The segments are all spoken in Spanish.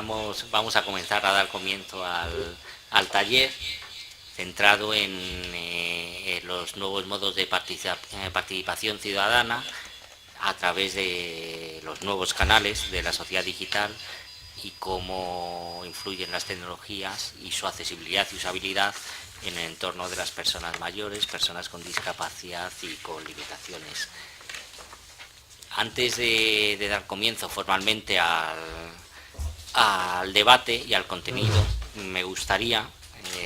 vamos a comenzar a dar comienzo al taller centrado en los nuevos modos de participación ciudadana a través de los nuevos canales de la sociedad digital y cómo influyen las tecnologías y su accesibilidad y usabilidad en el entorno de las personas mayores, personas con discapacidad y con limitaciones. Antes de dar comienzo formalmente al debate y al contenido, me gustaría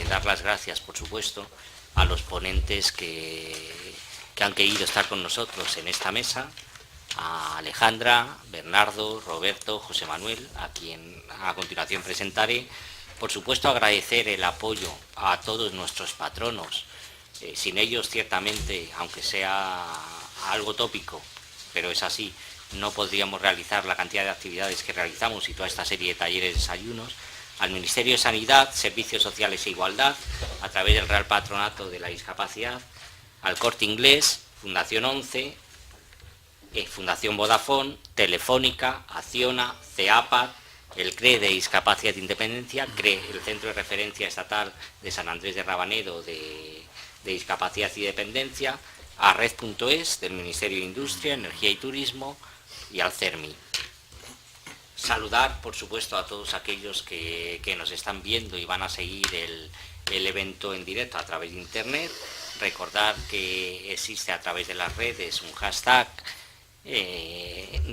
dar las gracias, por supuesto, a los ponentes que han querido estar con nosotros en esta mesa, a Alejandra, Bernardo, Roberto, José Manuel, a quien a continuación presentaré. Por supuesto, agradecer el apoyo a todos nuestros patronos. Sin ellos, ciertamente, aunque sea algo tópico, pero es así, no podríamos realizar la cantidad de actividades que realizamos y toda esta serie de talleres, desayunos. Al Ministerio de Sanidad, Servicios Sociales e Igualdad, a través del Real Patronato de la Discapacidad, al Corte Inglés, Fundación 11, Fundación Vodafone, Telefónica, Acciona, CEAPAD, el CRE de Discapacidad e Independencia, CRE, el Centro de Referencia Estatal de San Andrés de Rabanedo de Discapacidad y Dependencia, a Red.es del Ministerio de Industria, Energía y Turismo y al CERMI. Saludar, por supuesto, a todos aquellos que nos están viendo y van a seguir el evento en directo a través de Internet. Recordar que existe a través de las redes un hashtag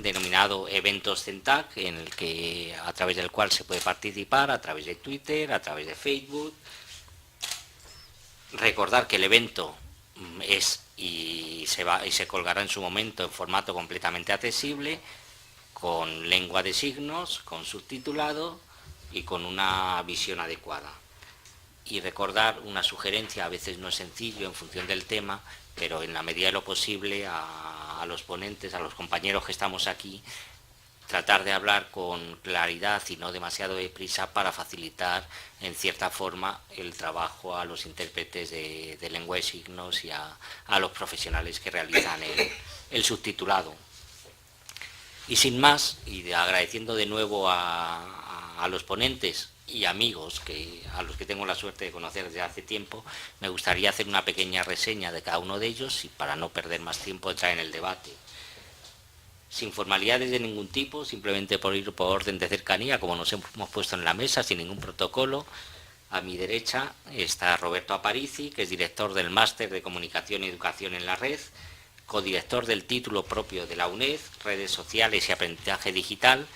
denominado Eventos CENTAC, a través del cual se puede participar a través de Twitter, a través de Facebook. Recordar que el evento es y se colgará en su momento en formato completamente accesible, con lengua de signos, con subtitulado y con una visión adecuada. Y recordar una sugerencia, a veces no es sencillo en función del tema, pero en la medida de lo posible a los ponentes, a los compañeros que estamos aquí, tratar de hablar con claridad y no demasiado deprisa para facilitar en cierta forma el trabajo a los intérpretes de lengua de signos y a los profesionales que realizan el subtitulado. Y sin más, y agradeciendo de nuevo a los ponentes y amigos a los que tengo la suerte de conocer desde hace tiempo, me gustaría hacer una pequeña reseña de cada uno de ellos y para no perder más tiempo entrar en el debate. Sin formalidades de ningún tipo, simplemente por ir por orden de cercanía, como nos hemos puesto en la mesa, sin ningún protocolo. A mi derecha está Roberto Aparici, que es director del Máster de Comunicación y Educación en la Red, codirector del título propio de la UNED, Redes Sociales y Aprendizaje Digital.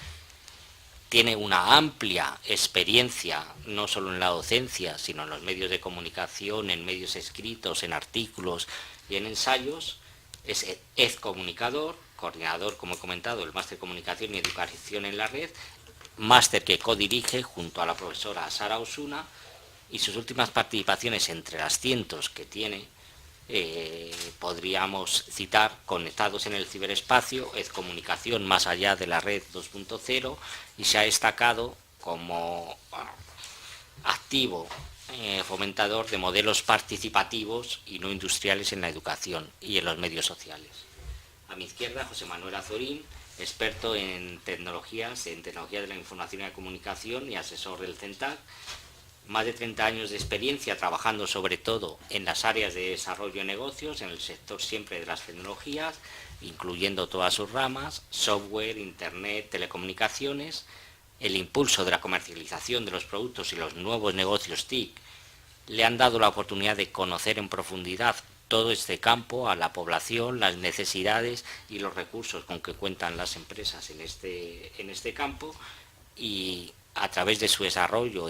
Tiene una amplia experiencia, no solo en la docencia, sino en los medios de comunicación, en medios escritos, en artículos y en ensayos. Es comunicador, coordinador, como he comentado, del Máster de Comunicación y Educación en la Red, máster que codirige junto a la profesora Sara Osuna, y sus últimas participaciones, entre las cientos que tiene, podríamos citar Conectados en el Ciberespacio, Comunicación más allá de la Red 2.0, y se ha destacado como activo fomentador de modelos participativos y no industriales en la educación y en los medios sociales. A mi izquierda, José Manuel Azorín, experto en tecnología de la información y la comunicación y asesor del CENTAC. Más de 30 años de experiencia trabajando sobre todo en las áreas de desarrollo de negocios, en el sector siempre de las tecnologías, incluyendo todas sus ramas, software, internet, telecomunicaciones. El impulso de la comercialización de los productos y los nuevos negocios TIC le han dado la oportunidad de conocer en profundidad todo este campo, a la población, las necesidades y los recursos con que cuentan las empresas en este campo, y a través de su desarrollo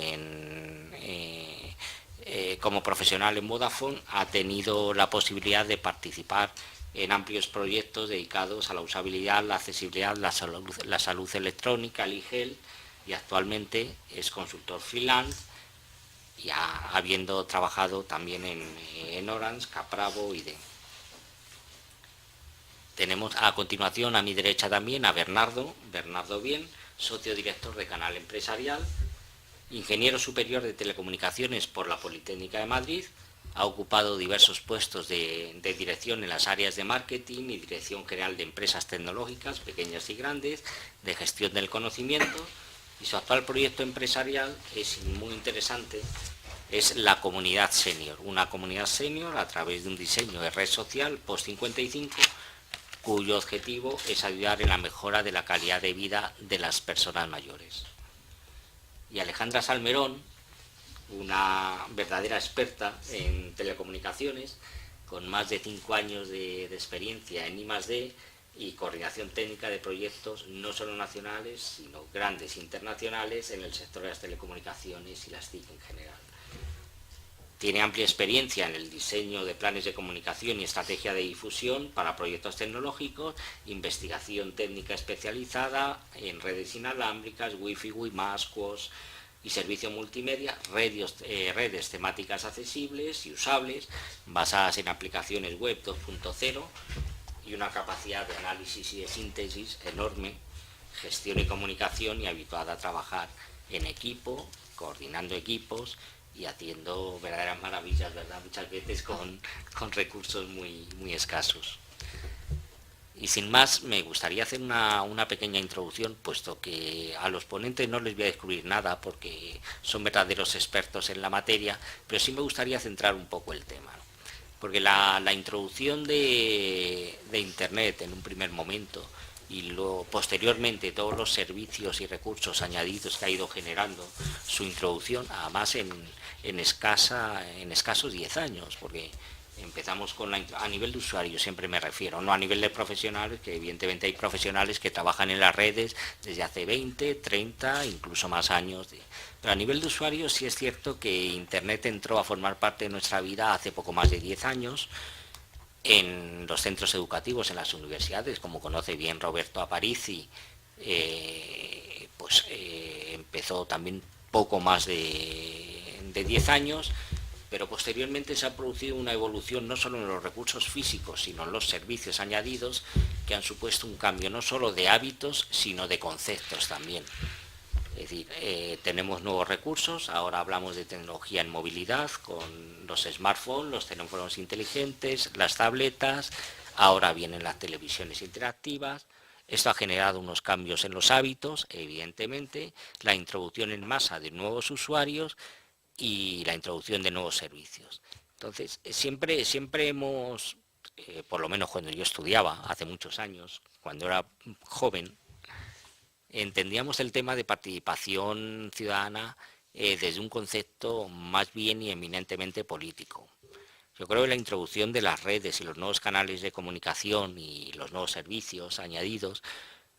como profesional en Vodafone ha tenido la posibilidad de participar en amplios proyectos dedicados a la usabilidad, la accesibilidad, la salud electrónica, el e-health, y actualmente es consultor freelance, y habiendo trabajado también en Orange, Capravo y D. Tenemos a continuación a mi derecha también a Bernardo Bien, socio director de Canal Empresarial, ingeniero superior de telecomunicaciones por la Politécnica de Madrid. Ha ocupado diversos puestos de dirección en las áreas de marketing y dirección general de empresas tecnológicas, pequeñas y grandes, de gestión del conocimiento, Y su actual proyecto empresarial es muy interesante, es la comunidad senior, una comunidad senior a través de un diseño de red social post-55, cuyo objetivo es ayudar en la mejora de la calidad de vida de las personas mayores. Y Alejandra Salmerón, una verdadera experta en telecomunicaciones, con más de 5 años de experiencia en I+D y coordinación técnica de proyectos no solo nacionales, sino grandes internacionales en el sector de las telecomunicaciones y las TIC en general. Tiene amplia experiencia en el diseño de planes de comunicación y estrategia de difusión para proyectos tecnológicos, investigación técnica especializada en redes inalámbricas, Wi-Fi, WiMAX, QoS y servicio multimedia, redes temáticas accesibles y usables, basadas en aplicaciones web 2.0 y una capacidad de análisis y de síntesis enorme, gestión y comunicación, y habituada a trabajar en equipo, coordinando equipos y haciendo verdaderas maravillas, ¿verdad? Muchas veces con recursos muy escasos. Y sin más, me gustaría hacer una pequeña introducción, puesto que a los ponentes no les voy a descubrir nada porque son verdaderos expertos en la materia, pero sí me gustaría centrar un poco el tema, ¿no? Porque la introducción de Internet en un primer momento y posteriormente todos los servicios y recursos añadidos que ha ido generando su introducción, además en escasos 10 años, porque empezamos a nivel de usuario, siempre me refiero, no a nivel de profesionales, que evidentemente hay profesionales que trabajan en las redes desde hace 20, 30, incluso más años. Pero a nivel de usuario sí es cierto que Internet entró a formar parte de nuestra vida hace poco más de 10 años, en los centros educativos, en las universidades, como conoce bien Roberto Aparici, empezó también poco más de 10 años, pero posteriormente se ha producido una evolución no solo en los recursos físicos, sino en los servicios añadidos, que han supuesto un cambio no solo de hábitos, sino de conceptos también. Es decir, tenemos nuevos recursos, ahora hablamos de tecnología en movilidad, con los smartphones, los teléfonos inteligentes, las tabletas, ahora vienen las televisiones interactivas. Esto ha generado unos cambios en los hábitos, evidentemente, la introducción en masa de nuevos usuarios y la introducción de nuevos servicios. Entonces, siempre hemos, por lo menos cuando yo estudiaba, hace muchos años, cuando era joven, entendíamos el tema de participación ciudadana desde un concepto más bien y eminentemente político. Yo creo que la introducción de las redes y los nuevos canales de comunicación y los nuevos servicios añadidos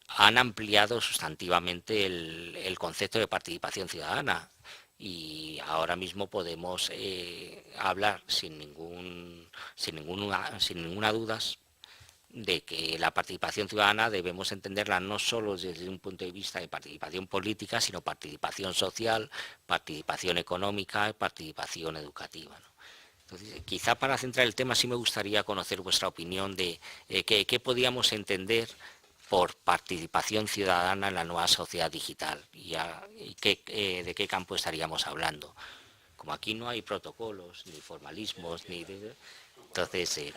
han ampliado sustantivamente el concepto de participación ciudadana, y ahora mismo podemos hablar sin ninguna duda de que la participación ciudadana debemos entenderla no solo desde un punto de vista de participación política, sino participación social, participación económica, participación educativa, ¿no? Entonces, quizá para centrar el tema sí me gustaría conocer vuestra opinión de qué podíamos entender por participación ciudadana en la nueva sociedad digital y de qué campo estaríamos hablando. Como aquí no hay protocolos, ni formalismos, entonces...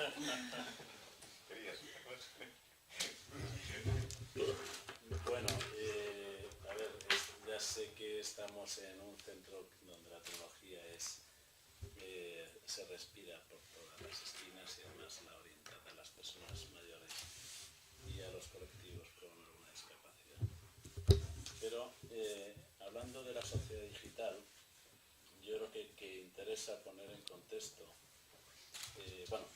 Bueno, a ver, ya sé que estamos en un centro donde la tecnología se respira por todas las esquinas y además la orientada a las personas mayores y a los colectivos con alguna discapacidad. Pero hablando de la sociedad digital, yo creo que interesa poner en contexto,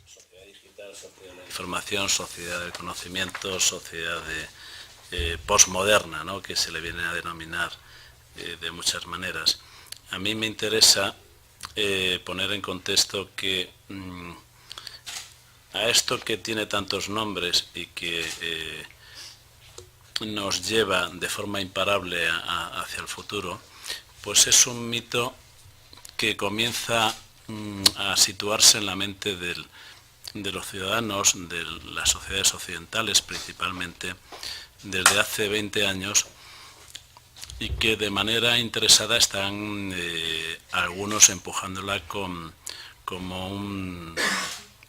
sociedad digital, sociedad de la información, sociedad del conocimiento, sociedad postmoderna, ¿no?, que se le viene a denominar de muchas maneras. A mí me interesa poner en contexto que a esto que tiene tantos nombres y que nos lleva de forma imparable hacia el futuro, pues es un mito que comienza a situarse en la mente de los ciudadanos, de las sociedades occidentales principalmente, desde hace 20 años, y que de manera interesada están algunos empujándola como un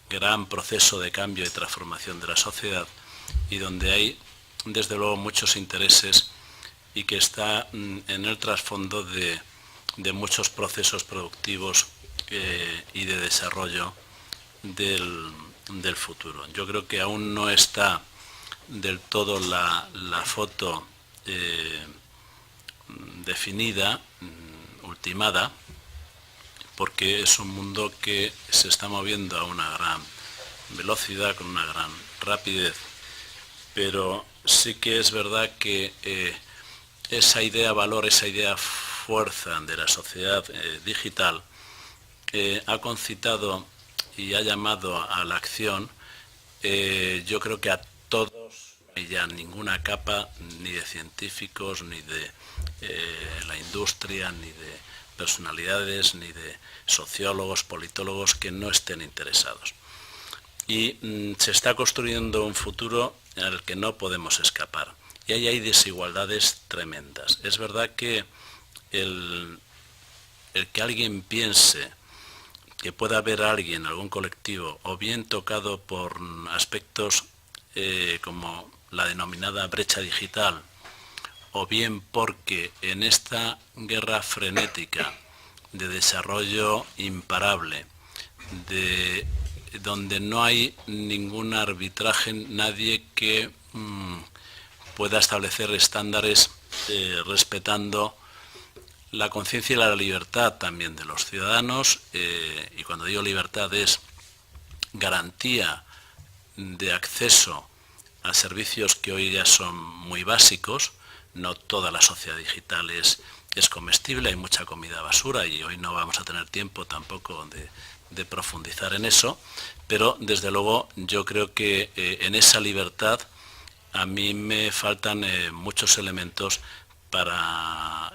gran proceso de cambio y transformación de la sociedad, y donde hay desde luego muchos intereses y que está en el trasfondo de muchos procesos productivos y de desarrollo del futuro. Yo creo que aún no está del todo la foto definida, ultimada, porque es un mundo que se está moviendo a una gran velocidad, con una gran rapidez, pero sí que es verdad que esa idea valor, esa idea fuerza de la sociedad digital ha concitado y ha llamado a la acción, yo creo que a todos, no hay ya ninguna capa ni de científicos, ni de la industria, ni de personalidades, ni de sociólogos, politólogos que no estén interesados. Y se está construyendo un futuro al que no podemos escapar. Y ahí hay desigualdades tremendas. Es verdad que el que alguien piense que pueda haber alguien, algún colectivo, o bien tocado por aspectos como la denominada brecha digital, o bien porque en esta guerra frenética de desarrollo imparable, donde no hay ningún arbitraje, nadie que pueda establecer estándares respetando la conciencia y la libertad también de los ciudadanos, y cuando digo libertad es garantía de acceso a servicios que hoy ya son muy básicos. No toda la sociedad digital es comestible, hay mucha comida basura y hoy no vamos a tener tiempo tampoco de profundizar en eso, pero desde luego yo creo que en esa libertad a mí me faltan muchos elementos para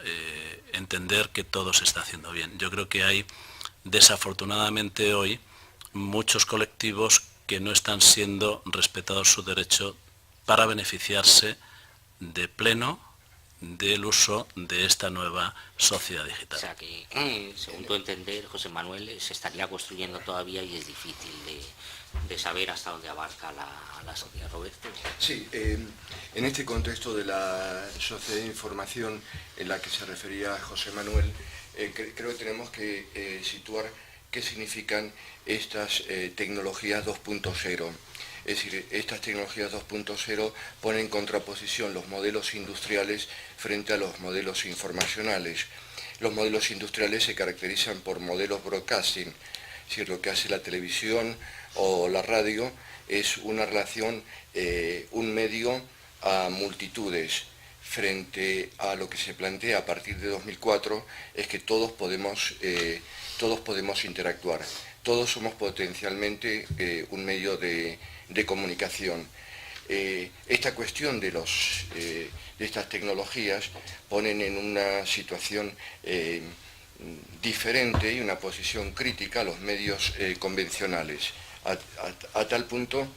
entender que todo se está haciendo bien. Yo creo que hay, desafortunadamente hoy, muchos colectivos que no están siendo respetados su derecho para beneficiarse de pleno del uso de esta nueva sociedad digital. O sea que, según tu entender, José Manuel, se estaría construyendo todavía y es difícil de saber hasta dónde abarca la sociedad. Roberto. Sí, en este contexto de la sociedad de información en la que se refería José Manuel, creo que tenemos que situar qué significan estas tecnologías 2.0. Es decir, estas tecnologías 2.0 ponen en contraposición los modelos industriales frente a los modelos informacionales. Los modelos industriales se caracterizan por modelos broadcasting, es decir, lo que hace la televisión o la radio es una relación, un medio a multitudes. Frente a lo que se plantea a partir de 2004 es que todos podemos interactuar, todos somos potencialmente un medio de comunicación. Esta cuestión de estas tecnologías ponen en una situación diferente y una posición crítica a los medios convencionales, a tal punto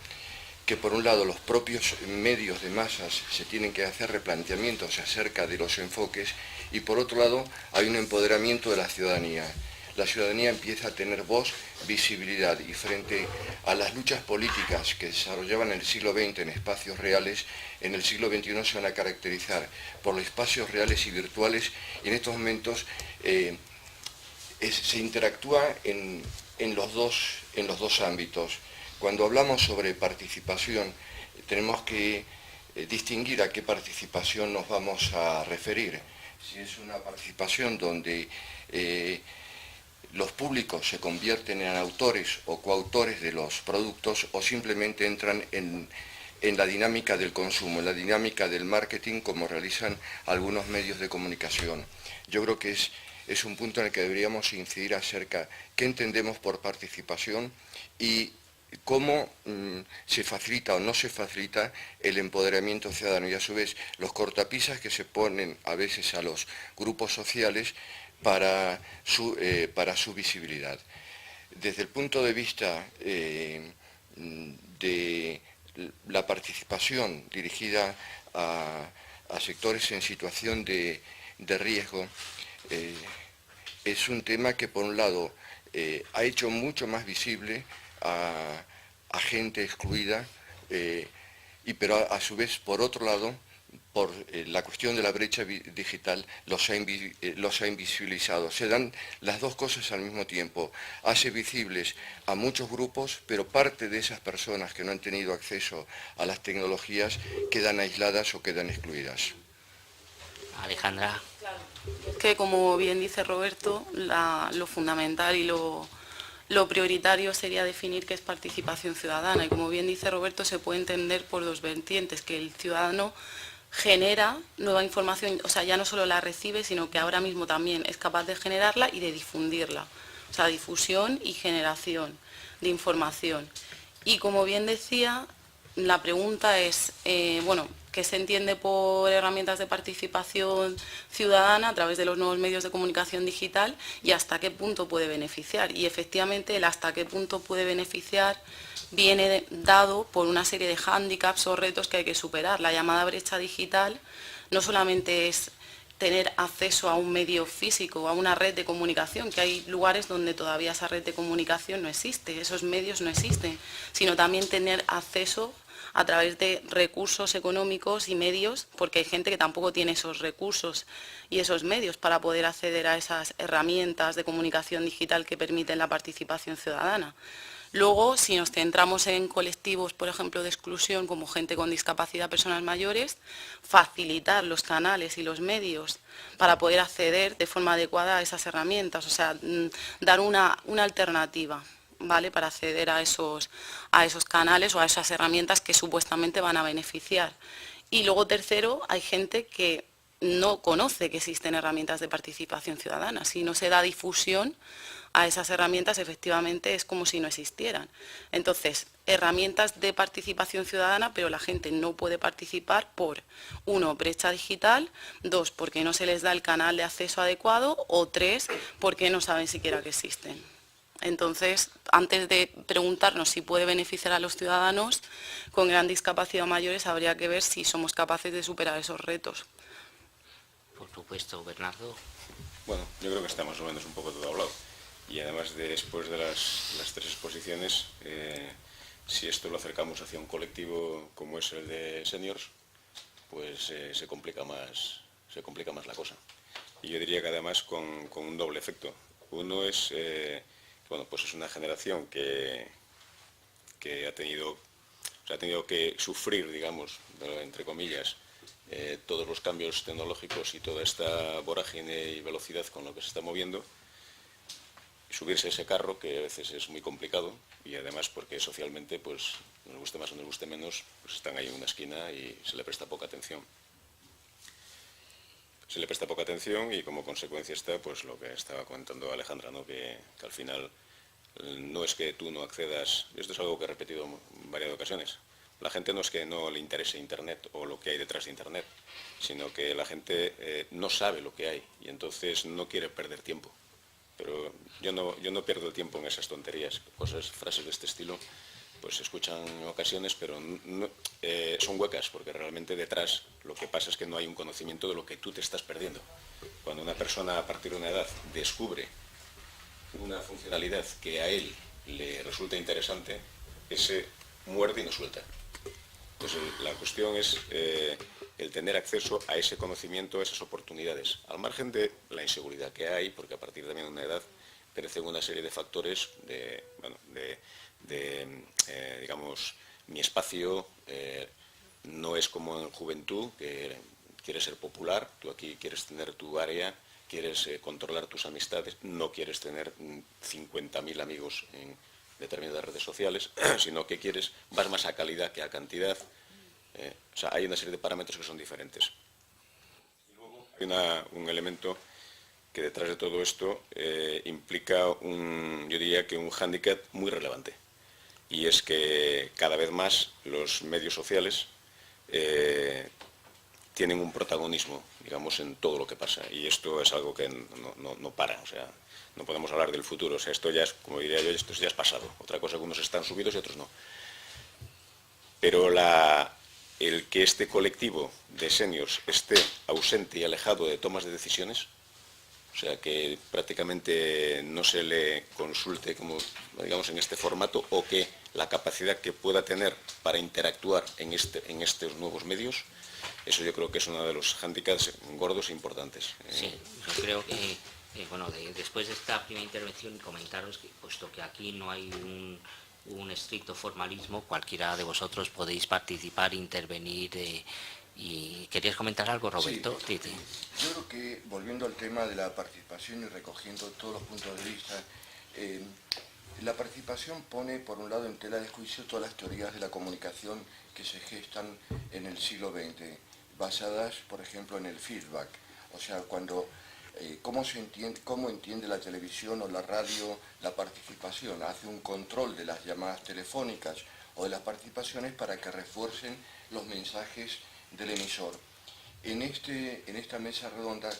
que por un lado los propios medios de masas se tienen que hacer replanteamientos acerca de los enfoques y por otro lado hay un empoderamiento de la ciudadanía. La ciudadanía empieza a tener voz, visibilidad y frente a las luchas políticas que se desarrollaban en el siglo XX en espacios reales, en el siglo XXI se van a caracterizar por los espacios reales y virtuales y en estos momentos se interactúa en los dos ámbitos. Cuando hablamos sobre participación, tenemos que distinguir a qué participación nos vamos a referir. Si es una participación donde los públicos se convierten en autores o coautores de los productos o simplemente entran en la dinámica del consumo, en la dinámica del marketing como realizan algunos medios de comunicación. Yo creo que es un punto en el que deberíamos incidir acerca de qué entendemos por participación y cómo se facilita o no se facilita el empoderamiento ciudadano y a su vez los cortapisas que se ponen a veces a los grupos sociales para su visibilidad. Desde el punto de vista de la participación dirigida a sectores en situación de riesgo, es un tema que por un lado ha hecho mucho más visible a gente excluida, pero a su vez por otro lado por la cuestión de la brecha digital, los ha invisibilizado. Se dan las dos cosas al mismo tiempo. Hace visibles a muchos grupos, pero parte de esas personas que no han tenido acceso a las tecnologías quedan aisladas o quedan excluidas. Alejandra. Claro. Es que, como bien dice Roberto, lo fundamental y lo prioritario sería definir qué es participación ciudadana. Y como bien dice Roberto, se puede entender por dos vertientes, que el ciudadano genera nueva información, o sea, ya no solo la recibe, sino que ahora mismo también es capaz de generarla y de difundirla. O sea, difusión y generación de información. Y como bien decía, la pregunta es, ¿qué se entiende por herramientas de participación ciudadana a través de los nuevos medios de comunicación digital y hasta qué punto puede beneficiar? Y efectivamente el hasta qué punto puede beneficiar viene dado por una serie de hándicaps o retos que hay que superar. La llamada brecha digital no solamente es tener acceso a un medio físico, a una red de comunicación, que hay lugares donde todavía esa red de comunicación no existe, esos medios no existen, sino también tener acceso a través de recursos económicos y medios, porque hay gente que tampoco tiene esos recursos y esos medios para poder acceder a esas herramientas de comunicación digital que permiten la participación ciudadana. Luego, si nos centramos en colectivos, por ejemplo, de exclusión, como gente con discapacidad, personas mayores, facilitar los canales y los medios para poder acceder de forma adecuada a esas herramientas, o sea, dar una alternativa, ¿vale?, para acceder a esos canales o a esas herramientas que supuestamente van a beneficiar. Y luego, tercero, hay gente que no conoce que existen herramientas de participación ciudadana. Si no se da difusión a esas herramientas, efectivamente es como si no existieran. Entonces, herramientas de participación ciudadana, pero la gente no puede participar por, 1, brecha digital, 2, porque no se les da el canal de acceso adecuado, o 3, porque no saben siquiera que existen. Entonces, antes de preguntarnos si puede beneficiar a los ciudadanos con gran discapacidad mayores, habría que ver si somos capaces de superar esos retos. Por supuesto, Bernardo. Bueno, yo creo que está más o menos un poco todo hablado. Y además, después de las tres exposiciones, si esto lo acercamos hacia un colectivo como es el de seniors, pues se complica más la cosa. Y yo diría que además con un doble efecto. Uno es, pues es una generación que ha tenido que sufrir, digamos, entre comillas, todos los cambios tecnológicos y toda esta vorágine y velocidad con lo que se está moviendo, subirse a ese carro, que a veces es muy complicado, y además porque socialmente, pues, nos guste más o nos guste menos, pues están ahí en una esquina y se le presta poca atención. Se le presta poca atención y como consecuencia está, pues, lo que estaba comentando Alejandra, ¿no?, que al final no es que tú no accedas, esto es algo que he repetido en varias ocasiones, la gente no es que no le interese Internet o lo que hay detrás de Internet, sino que la gente no sabe lo que hay y entonces no quiere perder tiempo. Pero yo no pierdo el tiempo en esas tonterías, frases de este estilo, pues se escuchan en ocasiones, pero son huecas, porque realmente detrás lo que pasa es que no hay un conocimiento de lo que tú te estás perdiendo. Cuando una persona a partir de una edad descubre una funcionalidad que a él le resulta interesante, ese muerde y no suelta. Entonces la cuestión es el tener acceso a ese conocimiento, a esas oportunidades, al margen de la inseguridad que hay, porque a partir también de una edad crecen una serie de factores digamos, mi espacio no es como en juventud, que quieres ser popular, tú aquí quieres tener tu área, quieres controlar tus amistades, no quieres tener 50.000 amigos en determinadas redes sociales, sino que vas más a calidad que a cantidad. O sea, hay una serie de parámetros que son diferentes. Y luego hay un elemento que detrás de todo esto implica yo diría que un hándicap muy relevante. Y es que cada vez más los medios sociales tienen un protagonismo, digamos, en todo lo que pasa. Y esto es algo que no para, o sea, no podemos hablar del futuro. O sea, esto ya es, como diría yo, esto ya es pasado. Otra cosa que unos están subidos y otros no. Pero el que este colectivo de seniors esté ausente y alejado de tomas de decisiones, o sea, que prácticamente no se le consulte, como digamos, en este formato, o que la capacidad que pueda tener para interactuar en estos nuevos medios, Eso yo creo que es uno de los hándicaps gordos e importantes. Sí, yo creo que, bueno, después de esta primera intervención, comentaros que, puesto que aquí no hay un estricto formalismo, cualquiera de vosotros podéis participar, intervenir. ¿Y querías comentar algo, Roberto? Sí, yo creo que, volviendo al tema de la participación y recogiendo todos los puntos de vista, la participación pone, por un lado, en tela de juicio todas las teorías de la comunicación que se gestan en el siglo XX, basadas, por ejemplo, en el feedback. O sea, cómo entiende la televisión o la radio la participación. Hace un control de las llamadas telefónicas o de las participaciones para que refuercen los mensajes del emisor. En esta mesa redonda,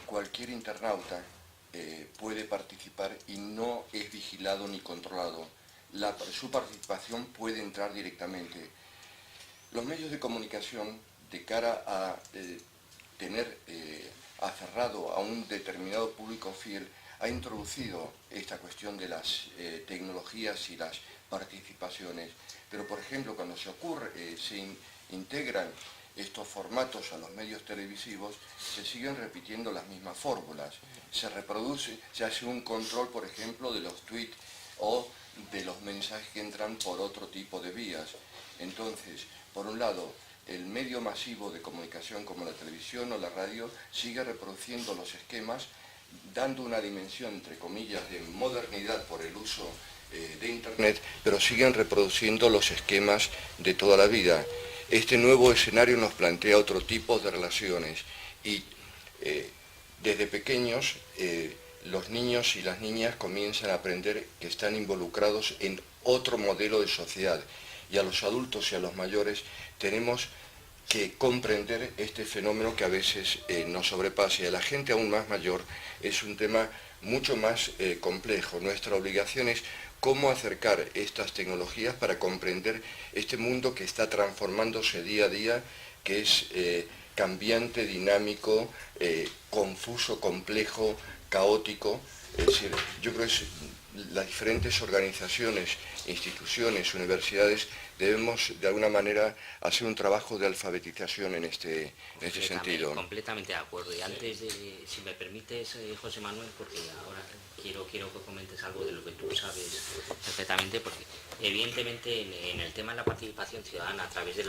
cualquier internauta puede participar y no es vigilado ni controlado. Su participación puede entrar directamente. Los medios de comunicación, de cara a tener aferrado a un determinado público fiel, ha introducido esta cuestión de las tecnologías y las participaciones. Pero, por ejemplo, cuando se integran estos formatos a los medios televisivos, se siguen repitiendo las mismas fórmulas. Se hace un control, por ejemplo, de los tweets o de los mensajes que entran por otro tipo de vías. Entonces, por un lado, el medio masivo de comunicación como la televisión o la radio sigue reproduciendo los esquemas, dando una dimensión, entre comillas, de modernidad por el uso de Internet, pero siguen reproduciendo los esquemas de toda la vida. Este nuevo escenario nos plantea otro tipo de relaciones y desde pequeños los niños y las niñas comienzan a aprender que están involucrados en otro modelo de sociedad, y a los adultos y a los mayores tenemos que comprender este fenómeno que a veces nos sobrepasa, y a la gente aún más mayor es un tema mucho más complejo. Nuestra obligación es cómo acercar estas tecnologías para comprender este mundo que está transformándose día a día, que es cambiante, dinámico, confuso, complejo, caótico. Es decir, yo creo que las diferentes organizaciones, instituciones, universidades, debemos de alguna manera hacer un trabajo de alfabetización en este sentido. Completamente de acuerdo. Y antes de, si me permites, José Manuel, porque ahora quiero que comentes algo de lo que tú sabes perfectamente, porque evidentemente en el tema de la participación ciudadana a través de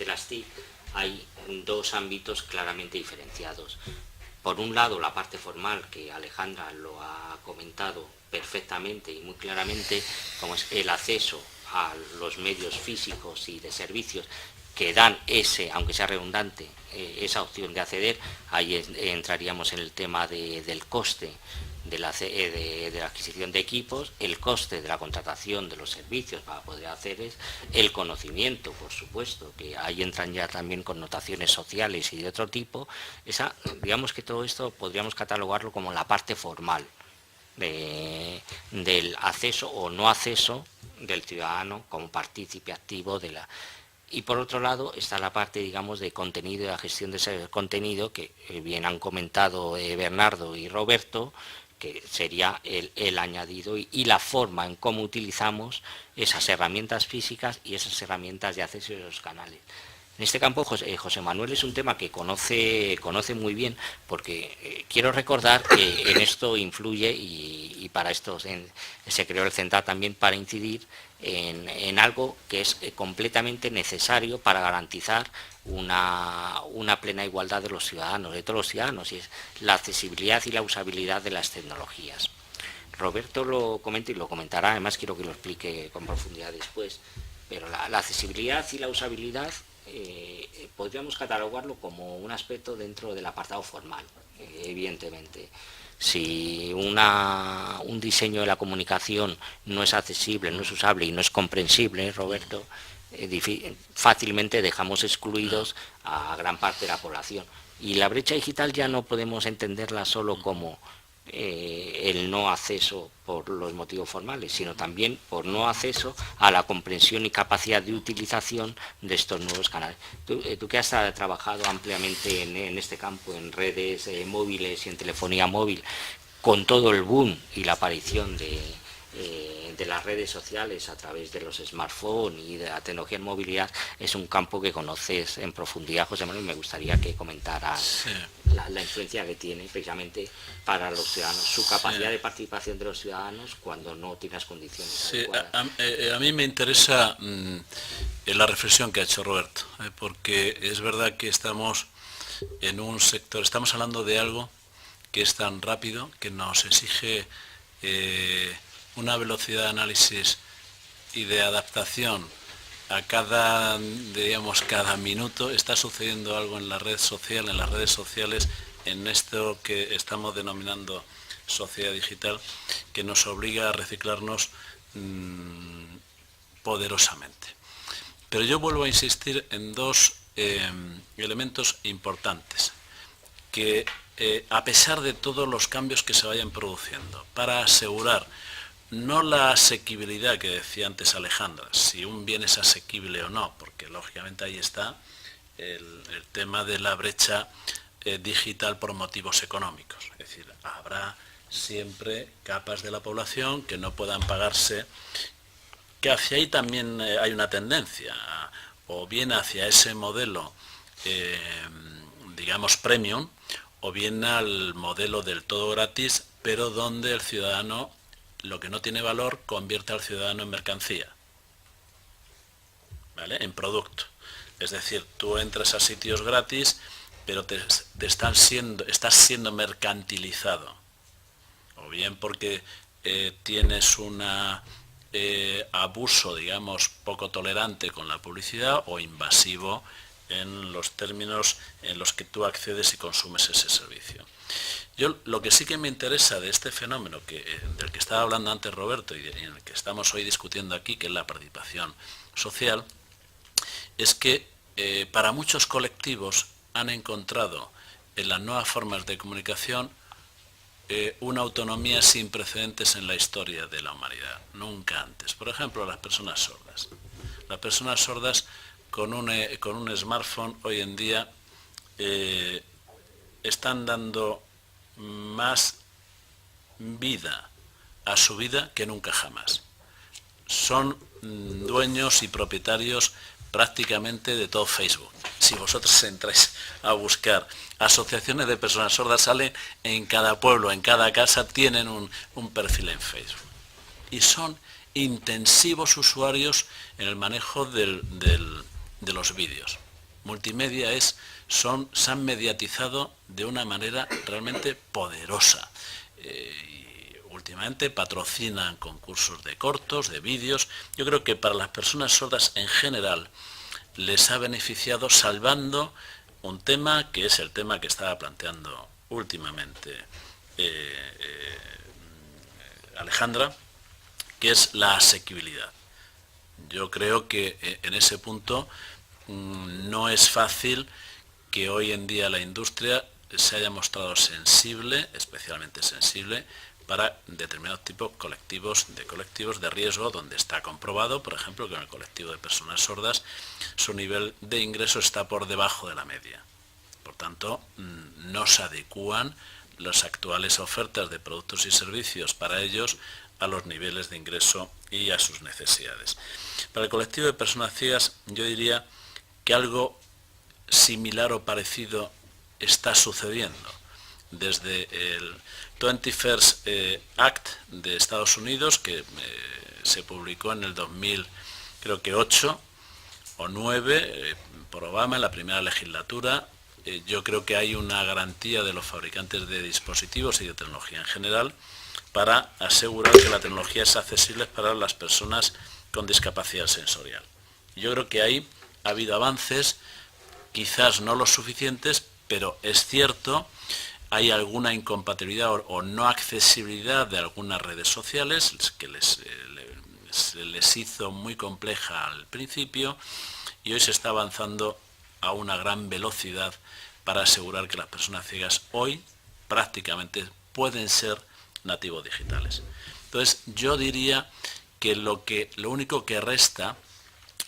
las TIC hay dos ámbitos claramente diferenciados. Por un lado, la parte formal, que Alejandra lo ha comentado perfectamente y muy claramente, como es el acceso a los medios físicos y de servicios que dan aunque sea redundante, esa opción de acceder. Ahí entraríamos en el tema del coste de la adquisición de equipos, el coste de la contratación de los servicios para poder hacer el conocimiento, por supuesto, que ahí entran ya también connotaciones sociales y de otro tipo. Digamos que todo esto podríamos catalogarlo como la parte formal del acceso o no acceso del ciudadano como partícipe activo de la... Y por otro lado está la parte, digamos, de contenido y la gestión de ese contenido, que bien han comentado Bernardo y Roberto, que sería el añadido y la forma en cómo utilizamos esas herramientas físicas y esas herramientas de acceso a los canales. En este campo José Manuel es un tema que conoce muy bien, porque quiero recordar que en esto influye y para esto se creó el CENTAD también, para incidir en algo que es completamente necesario para garantizar una plena igualdad de los ciudadanos, de todos los ciudadanos, y es la accesibilidad y la usabilidad de las tecnologías. Roberto lo comenta y lo comentará, además quiero que lo explique con profundidad después, pero la accesibilidad y la usabilidad podríamos catalogarlo como un aspecto dentro del apartado formal, evidentemente. Si un diseño de la comunicación no es accesible, no es usable y no es comprensible, Roberto, fácilmente dejamos excluidos a gran parte de la población. Y la brecha digital ya no podemos entenderla solo como el no acceso por los motivos formales, sino también por no acceso a la comprensión y capacidad de utilización de estos nuevos canales. Tú que has trabajado ampliamente en este campo, en redes móviles y en telefonía móvil, con todo el boom y la aparición de las redes sociales a través de los smartphones y de la tecnología en movilidad es un campo que conoces en profundidad, José Manuel, y me gustaría que comentaras la influencia que tiene precisamente para los ciudadanos, su capacidad de participación de los ciudadanos cuando no tiene las condiciones adecuadas. A mí me interesa la reflexión que ha hecho Roberto, porque es verdad que estamos en un sector, estamos hablando de algo que es tan rápido, que nos exige una velocidad de análisis y de adaptación a cada minuto. Está sucediendo algo en la red social, en las redes sociales, en esto que estamos denominando sociedad digital, que nos obliga a reciclarnos poderosamente. Pero yo vuelvo a insistir en dos elementos importantes, que a pesar de todos los cambios que se vayan produciendo, para asegurar no la asequibilidad que decía antes Alejandra, si un bien es asequible o no, porque lógicamente ahí está el tema de la brecha digital por motivos económicos. Es decir, habrá siempre capas de la población que no puedan pagarse, que hacia ahí también hay una tendencia, o bien hacia ese modelo, digamos, premium, o bien al modelo del todo gratis, pero donde el ciudadano, lo que no tiene valor, convierte al ciudadano en mercancía, ¿vale? En producto. Es decir, tú entras a sitios gratis, pero estás siendo mercantilizado. O bien porque tienes un abuso, digamos, poco tolerante con la publicidad, o invasivo en los términos en los que tú accedes y consumes ese servicio. Yo lo que sí que me interesa de este fenómeno del que estaba hablando antes Roberto y en el que estamos hoy discutiendo aquí, que es la participación social, es que para muchos colectivos han encontrado en las nuevas formas de comunicación una autonomía sin precedentes en la historia de la humanidad, nunca antes. Por ejemplo, las personas sordas. Las personas sordas con un smartphone hoy en día están dando más vida a su vida que nunca jamás. Son dueños y propietarios prácticamente de todo Facebook. Si vosotros entráis a buscar asociaciones de personas sordas, salen en cada pueblo, en cada casa tienen un perfil en Facebook. Y son intensivos usuarios en el manejo de los vídeos. Multimedia se han mediatizado de una manera realmente poderosa. Y últimamente patrocinan concursos de cortos, de vídeos. Yo creo que para las personas sordas en general les ha beneficiado, salvando un tema que es el tema que estaba planteando últimamente Alejandra, que es la asequibilidad. Yo creo que en ese punto no es fácil que hoy en día la industria se haya mostrado sensible, especialmente sensible, para determinados tipos colectivos de riesgo, donde está comprobado, por ejemplo, que en el colectivo de personas sordas su nivel de ingreso está por debajo de la media. Por tanto, no se adecúan las actuales ofertas de productos y servicios para ellos a los niveles de ingreso y a sus necesidades. Para el colectivo de personas ciegas, yo diría que algo similar o parecido está sucediendo. Desde el 21st Act de Estados Unidos, que se publicó en el 2008 o 2009 por Obama en la primera legislatura, yo creo que hay una garantía de los fabricantes de dispositivos y de tecnología en general para asegurar que la tecnología es accesible para las personas con discapacidad sensorial. Yo creo que ahí ha habido avances, quizás no los suficientes, pero es cierto, hay alguna incompatibilidad o no accesibilidad de algunas redes sociales que les hizo muy compleja al principio, y hoy se está avanzando a una gran velocidad para asegurar que las personas ciegas hoy prácticamente pueden ser nativos digitales. Entonces yo diría que lo único que resta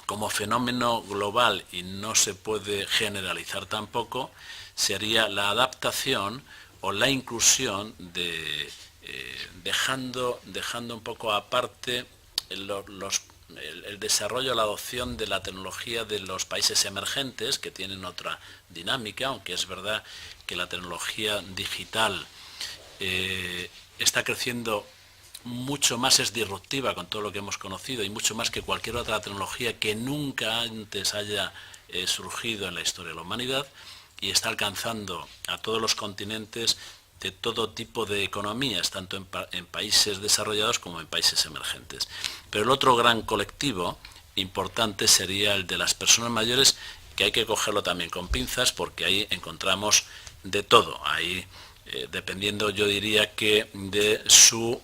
como fenómeno global, y no se puede generalizar tampoco, sería la adaptación o la inclusión de dejando un poco aparte el desarrollo, la adopción de la tecnología de los países emergentes, que tienen otra dinámica, aunque es verdad que la tecnología digital está creciendo mucho más, es disruptiva con todo lo que hemos conocido y mucho más que cualquier otra tecnología que nunca antes haya surgido en la historia de la humanidad, y está alcanzando a todos los continentes de todo tipo de economías, tanto en países desarrollados como en países emergentes. Pero el otro gran colectivo importante sería el de las personas mayores, que hay que cogerlo también con pinzas, porque ahí encontramos de todo. Ahí, dependiendo, yo diría que de su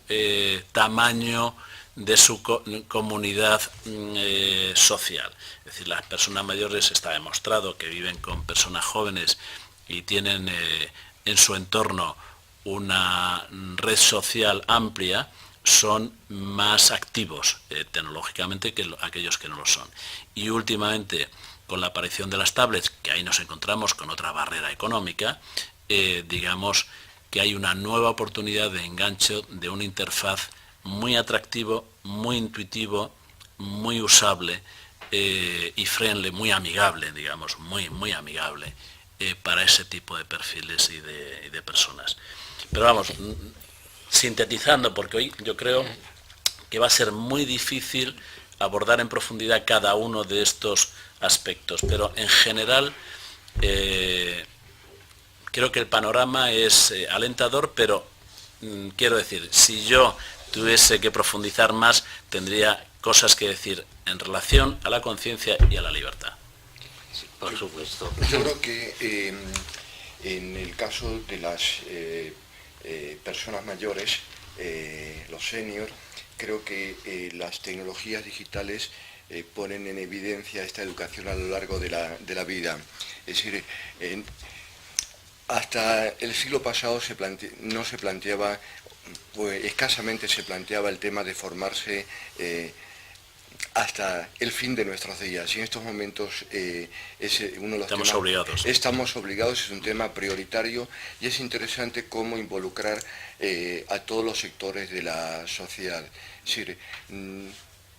tamaño, de su comunidad social. Es decir, las personas mayores, está demostrado que viven con personas jóvenes y tienen en su entorno una red social amplia, son más activos tecnológicamente que aquellos que no lo son. Y últimamente, con la aparición de las tablets, que ahí nos encontramos con otra barrera económica, digamos que hay una nueva oportunidad de enganche de una interfaz muy atractivo, muy intuitivo, muy usable y friendly, muy amigable, digamos, muy amigable para ese tipo de perfiles y de personas. Pero vamos, sintetizando, porque hoy yo creo que va a ser muy difícil abordar en profundidad cada uno de estos aspectos, pero en general creo que el panorama es alentador, pero quiero decir, si yo tuviese que profundizar más, tendría cosas que decir en relación a la conciencia y a la libertad. Sí, por supuesto. Yo creo que en el caso de las personas mayores, los seniors, creo que las tecnologías digitales ponen en evidencia esta educación a lo largo de la vida. Es decir, hasta el siglo pasado no se planteaba, pues escasamente se planteaba el tema de formarse hasta el fin de nuestros días, y en estos momentos es uno de los Estamos obligados. Estamos obligados, es un tema prioritario, y es interesante cómo involucrar a todos los sectores de la sociedad. Es decir,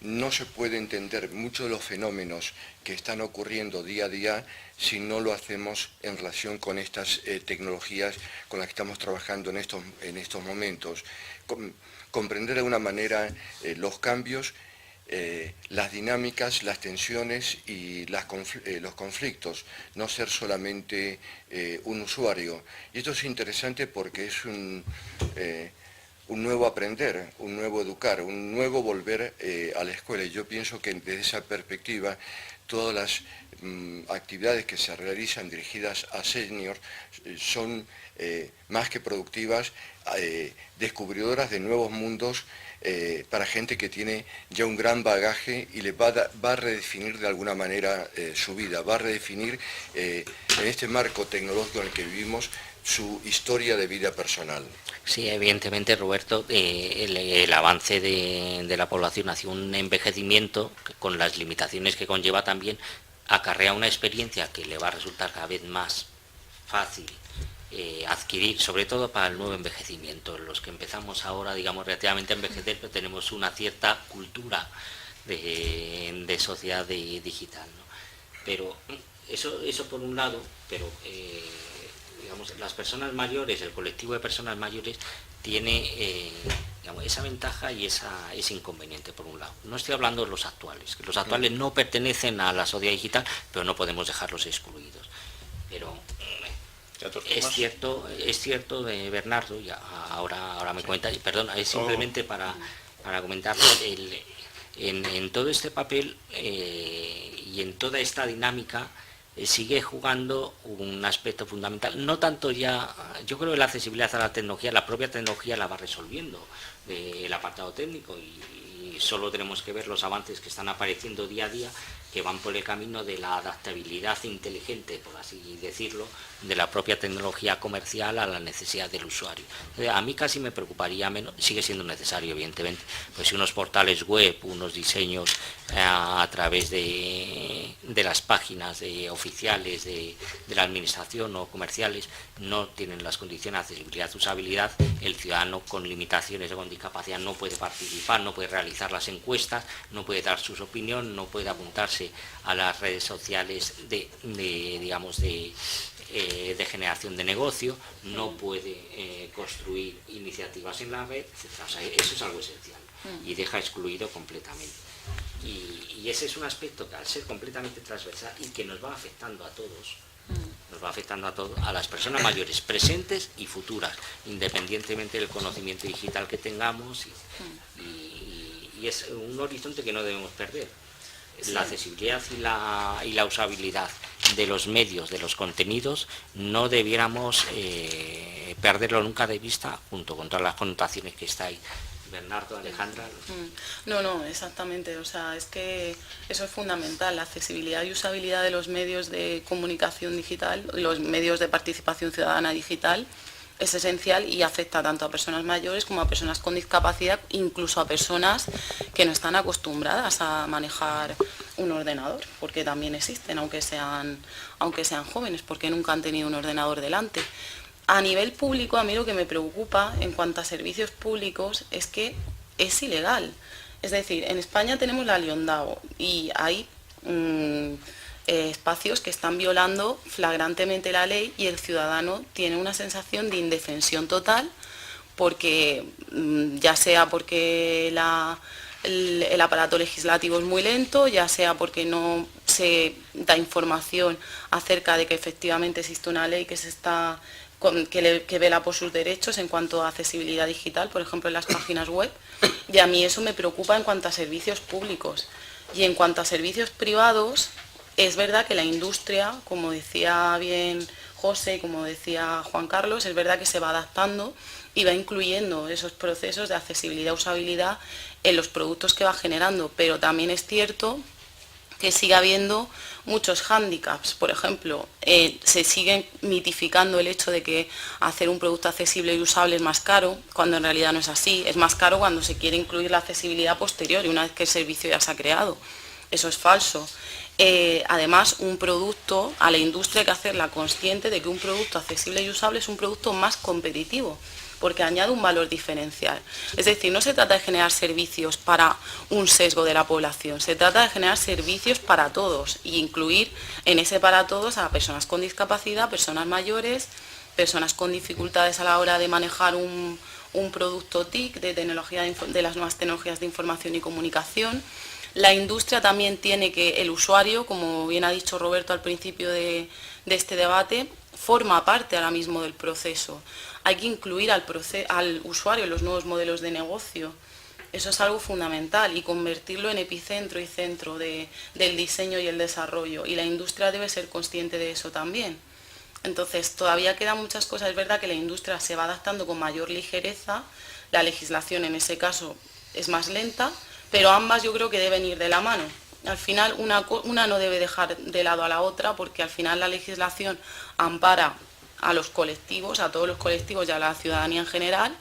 no se puede entender muchos de los fenómenos que están ocurriendo día a día si no lo hacemos en relación con estas tecnologías con las que estamos trabajando en estos momentos. Comprender de alguna manera los cambios, las dinámicas, las tensiones y los conflictos, no ser solamente un usuario. Y esto es interesante porque es un nuevo aprender, un nuevo educar, un nuevo volver a la escuela. Y yo pienso que desde esa perspectiva todas las actividades que se realizan dirigidas a seniors son más que productivas, descubridoras de nuevos mundos para gente que tiene ya un gran bagaje y le va a redefinir de alguna manera su vida, va a redefinir en este marco tecnológico en el que vivimos su historia de vida personal. Sí, evidentemente, Roberto, el avance de la población hacia un envejecimiento, con las limitaciones que conlleva también, acarrea una experiencia que le va a resultar cada vez más fácil adquirir, sobre todo para el nuevo envejecimiento. Los que empezamos ahora, digamos, relativamente a envejecer, pero tenemos una cierta cultura de sociedad digital, ¿no? Pero eso por un lado, pero digamos, las personas mayores, el colectivo de personas mayores tiene digamos, esa ventaja y ese inconveniente por un lado. No estoy hablando de los actuales, que los actuales no pertenecen a la sociedad digital, pero no podemos dejarlos excluidos. Pero es cierto, Bernardo, y ahora me comenta, perdón, es simplemente para comentarlo, en todo este papel y en toda esta dinámica sigue jugando un aspecto fundamental, no tanto ya, yo creo que la accesibilidad a la tecnología, la propia tecnología la va resolviendo el apartado técnico, y solo tenemos que ver los avances que están apareciendo día a día, que van por el camino de la adaptabilidad inteligente, por así decirlo, de la propia tecnología comercial a la necesidad del usuario. A mí casi me preocuparía menos, sigue siendo necesario evidentemente, pues si unos portales web, unos diseños a través de las páginas oficiales de la administración o comerciales no tienen las condiciones de accesibilidad, usabilidad, el ciudadano con limitaciones o con discapacidad no puede participar, no puede realizar las encuestas, no puede dar sus opiniones, no puede apuntarse a las redes sociales de generación de negocio, no puede construir iniciativas en la red, etc. O sea, eso es algo esencial y deja excluido completamente. Y ese es un aspecto que al ser completamente transversal y que nos va afectando a todos, a las personas mayores presentes y futuras, independientemente del conocimiento digital que tengamos, y es un horizonte que no debemos perder. La accesibilidad y la usabilidad de los medios, de los contenidos, no debiéramos perderlo nunca de vista, junto con todas las connotaciones que está ahí. Bernardo, Alejandra. No, exactamente. O sea, es que eso es fundamental, la accesibilidad y usabilidad de los medios de comunicación digital, los medios de participación ciudadana digital, es esencial y afecta tanto a personas mayores como a personas con discapacidad, incluso a personas que no están acostumbradas a manejar un ordenador, porque también existen, aunque sean jóvenes, porque nunca han tenido un ordenador delante. A nivel público, a mí lo que me preocupa en cuanto a servicios públicos es que es ilegal. Es decir, en España tenemos la Liondao y hay espacios que están violando flagrantemente la ley y el ciudadano tiene una sensación de indefensión total, porque ya sea porque el aparato legislativo es muy lento, ya sea porque no se da información acerca de que efectivamente existe una ley que vela por sus derechos en cuanto a accesibilidad digital, por ejemplo en las páginas web, y a mí eso me preocupa en cuanto a servicios públicos. Y en cuanto a servicios privados, es verdad que la industria, como decía bien José, como decía Juan Carlos, es verdad que se va adaptando y va incluyendo esos procesos de accesibilidad, usabilidad en los productos que va generando, pero también es cierto que sigue habiendo muchos hándicaps. Por ejemplo, se sigue mitificando el hecho de que hacer un producto accesible y usable es más caro, cuando en realidad no es así. Es más caro cuando se quiere incluir la accesibilidad posterior y una vez que el servicio ya se ha creado. Eso es falso. Además, un producto, a la industria hay que hacerla consciente de que un producto accesible y usable es un producto más competitivo, porque añade un valor diferencial. Es decir, no se trata de generar servicios para un sesgo de la población, se trata de generar servicios para todos e incluir en ese para todos a personas con discapacidad, personas mayores, personas con dificultades a la hora de manejar un producto TIC, de las nuevas tecnologías de información y comunicación. La industria también tiene que, el usuario, como bien ha dicho Roberto al principio de este debate, forma parte ahora mismo del proceso. Hay que incluir al usuario en los nuevos modelos de negocio. Eso es algo fundamental y convertirlo en epicentro y centro del diseño y el desarrollo. Y la industria debe ser consciente de eso también. Entonces, todavía quedan muchas cosas. Es verdad que la industria se va adaptando con mayor ligereza. La legislación en ese caso es más lenta, pero ambas yo creo que deben ir de la mano. Al final una no debe dejar de lado a la otra, porque al final la legislación ampara a los colectivos, a todos los colectivos y a la ciudadanía en general,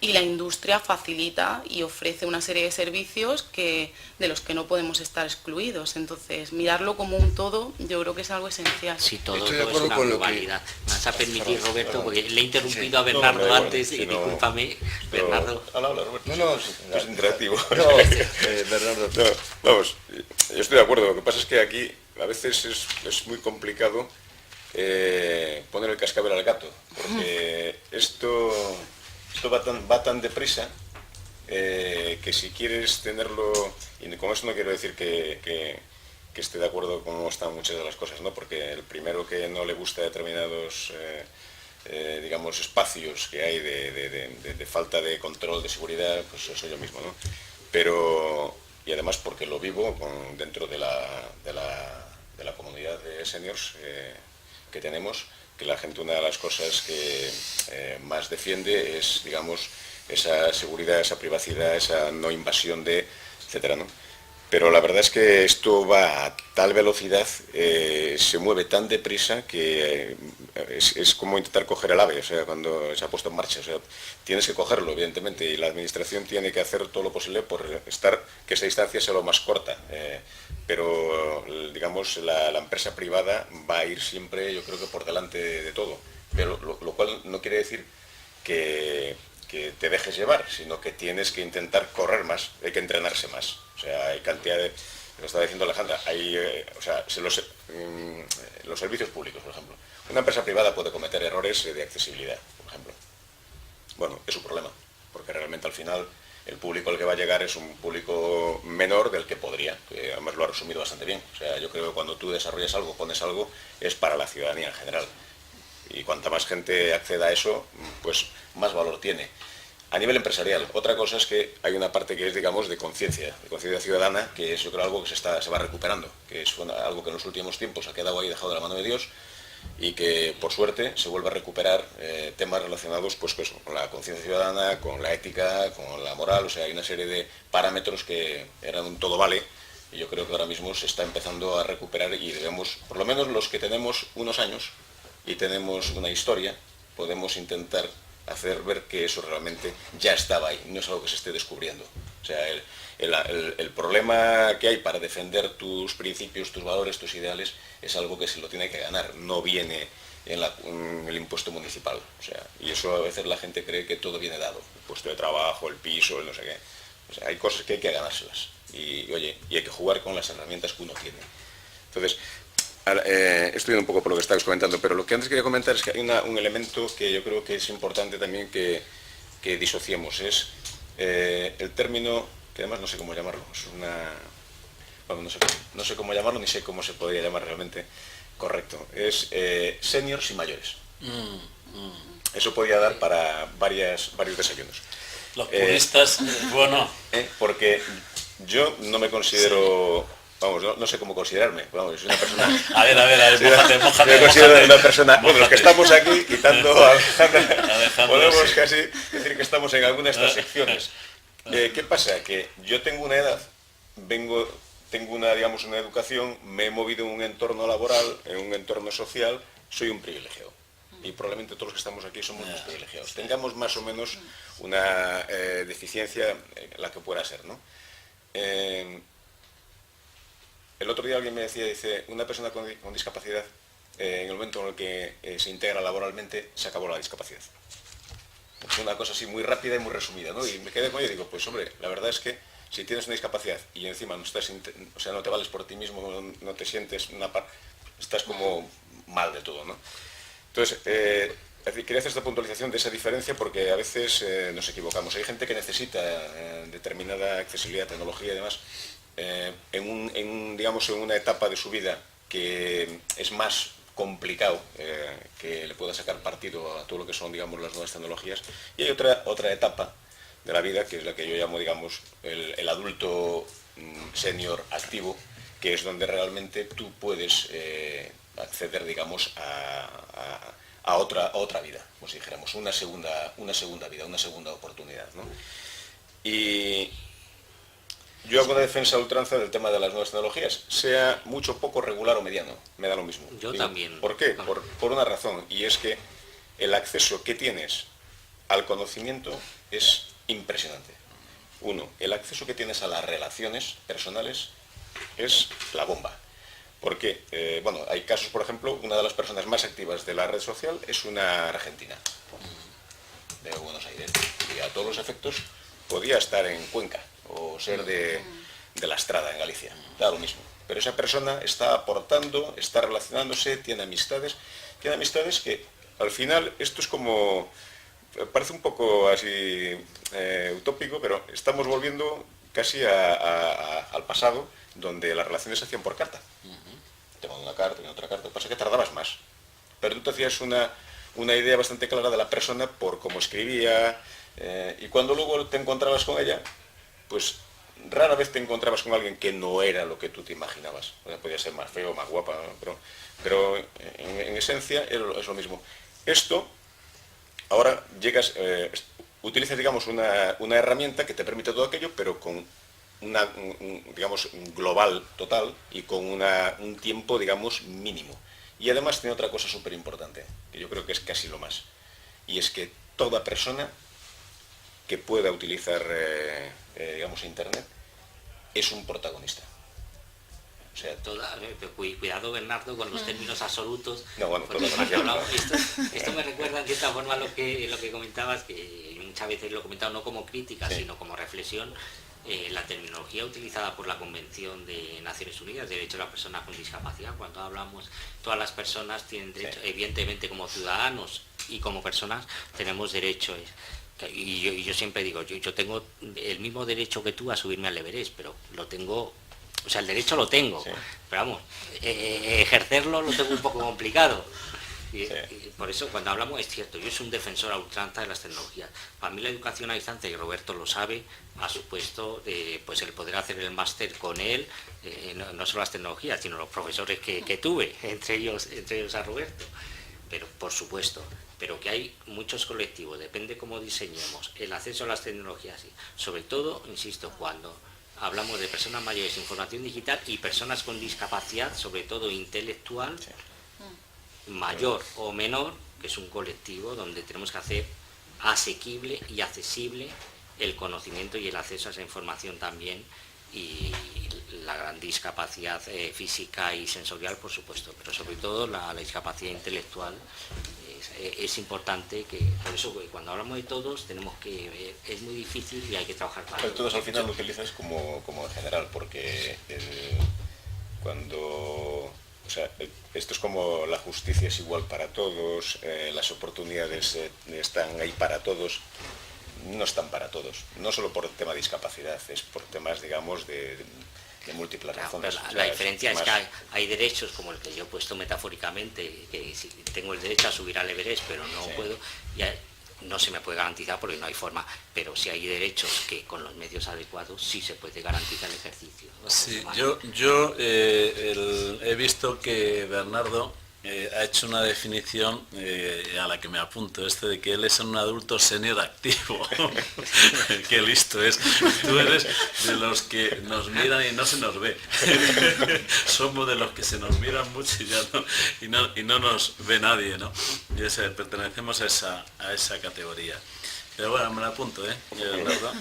y la industria facilita y ofrece una serie de servicios de los que no podemos estar excluidos. Entonces, mirarlo como un todo, yo creo que es algo esencial. Sí, todo es una globalidad. Me vas a permitir, Roberto, porque le he interrumpido a Bernardo antes, y discúlpame, Bernardo. Habla, Roberto. No, es interactivo. Bernardo. No, vamos, yo estoy de acuerdo. Lo que pasa es que aquí a veces es muy complicado poner el cascabel al gato, porque esto va tan deprisa que si quieres tenerlo, y con eso no quiero decir que esté de acuerdo con cómo están muchas de las cosas, ¿no? Porque el primero que no le gusta determinados digamos espacios que hay de falta de control de seguridad, pues soy yo mismo, ¿no? Pero, y además porque lo vivo dentro de la comunidad de seniors que tenemos, que la gente, una de las cosas que más defiende es, digamos, esa seguridad, esa privacidad, esa no invasión etcétera, ¿no? Pero la verdad es que esto va a tal velocidad, se mueve tan deprisa que es como intentar coger el ave, o sea, cuando se ha puesto en marcha. O sea, tienes que cogerlo, evidentemente, y la administración tiene que hacer todo lo posible por que esa distancia sea lo más corta. Pero, digamos, la empresa privada va a ir siempre, yo creo que por delante de todo. Pero lo cual no quiere decir que te dejes llevar, sino que tienes que intentar correr más, hay que entrenarse más. O sea, hay cantidad de... Lo estaba diciendo Alejandra, hay, los servicios públicos, por ejemplo. Una empresa privada puede cometer errores de accesibilidad, por ejemplo. Bueno, es su problema, porque realmente al final el público al que va a llegar es un público menor del que podría, que además lo ha resumido bastante bien. O sea, yo creo que cuando tú desarrollas algo, pones algo, es para la ciudadanía en general. Y cuanta más gente acceda a eso, pues más valor tiene. A nivel empresarial, otra cosa es que hay una parte que es, digamos, de conciencia ciudadana, que es, yo creo, algo que se va recuperando, que es algo que en los últimos tiempos ha quedado ahí dejado de la mano de Dios y que, por suerte, se vuelve a recuperar temas relacionados pues, con la conciencia ciudadana, con la ética, con la moral. O sea, hay una serie de parámetros que eran un todo vale y yo creo que ahora mismo se está empezando a recuperar y debemos, por lo menos los que tenemos unos años y tenemos una historia, podemos intentar hacer ver que eso realmente ya estaba ahí, no es algo que se esté descubriendo. O sea, el problema que hay para defender tus principios, tus valores, tus ideales, es algo que se lo tiene que ganar, no viene en el impuesto municipal. O sea, y eso a veces la gente cree que todo viene dado, el puesto de trabajo, el piso, el no sé qué. O sea, hay cosas que hay que ganárselas. Y oye, y hay que jugar con las herramientas que uno tiene. Entonces, estoy un poco por lo que estabas comentando, pero lo que antes quería comentar es que hay un elemento que yo creo que es importante también que disociemos. Es el término, que además no sé cómo llamarlo, es bueno, no sé cómo llamarlo, ni sé cómo se podría llamar realmente correcto. Es seniors y mayores. Eso podría dar para varios desayunos. Los puristas, bueno... Porque yo no me considero... Sí. Vamos, no sé cómo considerarme. Vamos, soy una persona... A ver, mójate. Me considero una persona... Bueno, los que estamos aquí, quitando a podemos casi decir que estamos en alguna de estas secciones. ¿Qué pasa? Que yo tengo una edad, tengo una educación, me he movido en un entorno laboral, en un entorno social, soy un privilegiado. Y probablemente todos los que estamos aquí somos unos privilegiados. Tengamos más o menos una deficiencia, la que pueda ser, ¿no? El otro día alguien me decía, dice, una persona con discapacidad, en el momento en el que se integra laboralmente, se acabó la discapacidad. Es una cosa así muy rápida y muy resumida, ¿no? Y me quedé con ello y digo, pues hombre, la verdad es que si tienes una discapacidad y encima no te vales por ti mismo, no te sientes estás como mal de todo, ¿no? Entonces, quería hacer esta puntualización de esa diferencia porque a veces nos equivocamos. Hay gente que necesita determinada accesibilidad, tecnología y demás, en una etapa de su vida que es más complicado que le pueda sacar partido a todo lo que son, digamos, las nuevas tecnologías. Y hay otra etapa de la vida, que es la que yo llamo, digamos, el adulto senior activo, que es donde realmente tú puedes acceder, digamos, a otra vida, como si dijéramos, una segunda vida, una segunda oportunidad, ¿no? Y yo hago una defensa a ultranza del tema de las nuevas tecnologías, sea mucho, poco, regular o mediano, me da lo mismo. Yo también. ¿Por qué? Por una razón, y es que el acceso que tienes al conocimiento es impresionante. Uno, el acceso que tienes a las relaciones personales es la bomba. Porque, hay casos, por ejemplo, una de las personas más activas de la red social es una argentina, de Buenos Aires, y a todos los efectos podía estar en Cuenca o ser de La Estrada, en Galicia, da lo mismo. Pero esa persona está aportando, está relacionándose, tiene amistades que al final, esto es como, parece un poco así utópico, pero estamos volviendo casi al pasado, donde las relaciones se hacían por carta. Te mando una carta, otra carta, pasa que tardabas más. Pero tú te hacías una idea bastante clara de la persona por cómo escribía, y cuando luego te encontrabas con ella, pues rara vez te encontrabas con alguien que no era lo que tú te imaginabas. O sea, podía ser más feo, más guapa, pero en esencia es lo mismo. Esto, ahora utilizas, digamos, una herramienta que te permite todo aquello, pero con digamos, global, total, y con un tiempo, digamos, mínimo. Y además tiene otra cosa súper importante, que yo creo que es casi lo más, y es que toda persona que pueda utilizar, digamos, Internet, es un protagonista. O sea, cuidado, Bernardo, con los términos absolutos. No, bueno, porque esto me recuerda en cierta forma lo que comentabas, que muchas veces lo he comentado no como crítica, sí, sino como reflexión. La terminología utilizada por la Convención de Naciones Unidas de Derechos de las Personas con Discapacidad, cuando hablamos, todas las personas tienen derecho, sí, evidentemente como ciudadanos y como personas tenemos derechos. Y yo siempre digo, yo tengo el mismo derecho que tú a subirme al Everest, pero lo tengo, o sea, el derecho lo tengo, sí, pero vamos, ejercerlo lo tengo un poco complicado. Y por eso cuando hablamos, es cierto, yo soy un defensor a ultranza de las tecnologías. Para mí la educación a distancia, y Roberto lo sabe, ha supuesto pues el poder hacer el máster con él, no solo las tecnologías, sino los profesores que tuve, entre ellos a Roberto. Pero por supuesto, pero que hay muchos colectivos, depende cómo diseñemos el acceso a las tecnologías, sobre todo, insisto, cuando hablamos de personas mayores, información digital y personas con discapacidad, sobre todo intelectual, sí, mayor o menor, que es un colectivo donde tenemos que hacer asequible y accesible el conocimiento y el acceso a esa información también, y la gran discapacidad física y sensorial, por supuesto, pero sobre todo la discapacidad intelectual es importante, que por eso cuando hablamos de todos tenemos que, es muy difícil y hay que trabajar para pero todos al final lo utilizas como en general, porque cuando... O sea, esto es como la justicia es igual para todos, las oportunidades están ahí para todos, no están para todos, no solo por el tema de discapacidad, es por temas, digamos, de múltiples razones. La diferencia es que hay derechos, como el que yo he puesto metafóricamente, que si tengo el derecho a subir al Everest, pero no, sí, puedo, no se me puede garantizar porque no hay forma, pero si hay derechos que con los medios adecuados sí se puede garantizar el ejercicio. Sí, yo he visto que Bernardo ha hecho una definición a la que me apunto, de que él es un adulto senior activo. Qué listo es. Tú eres de los que nos miran y no se nos ve. Somos de los que se nos miran mucho y no nos ve nadie, ¿no? Y pertenecemos a esa categoría. Pero bueno, me la apunto, Bernardo.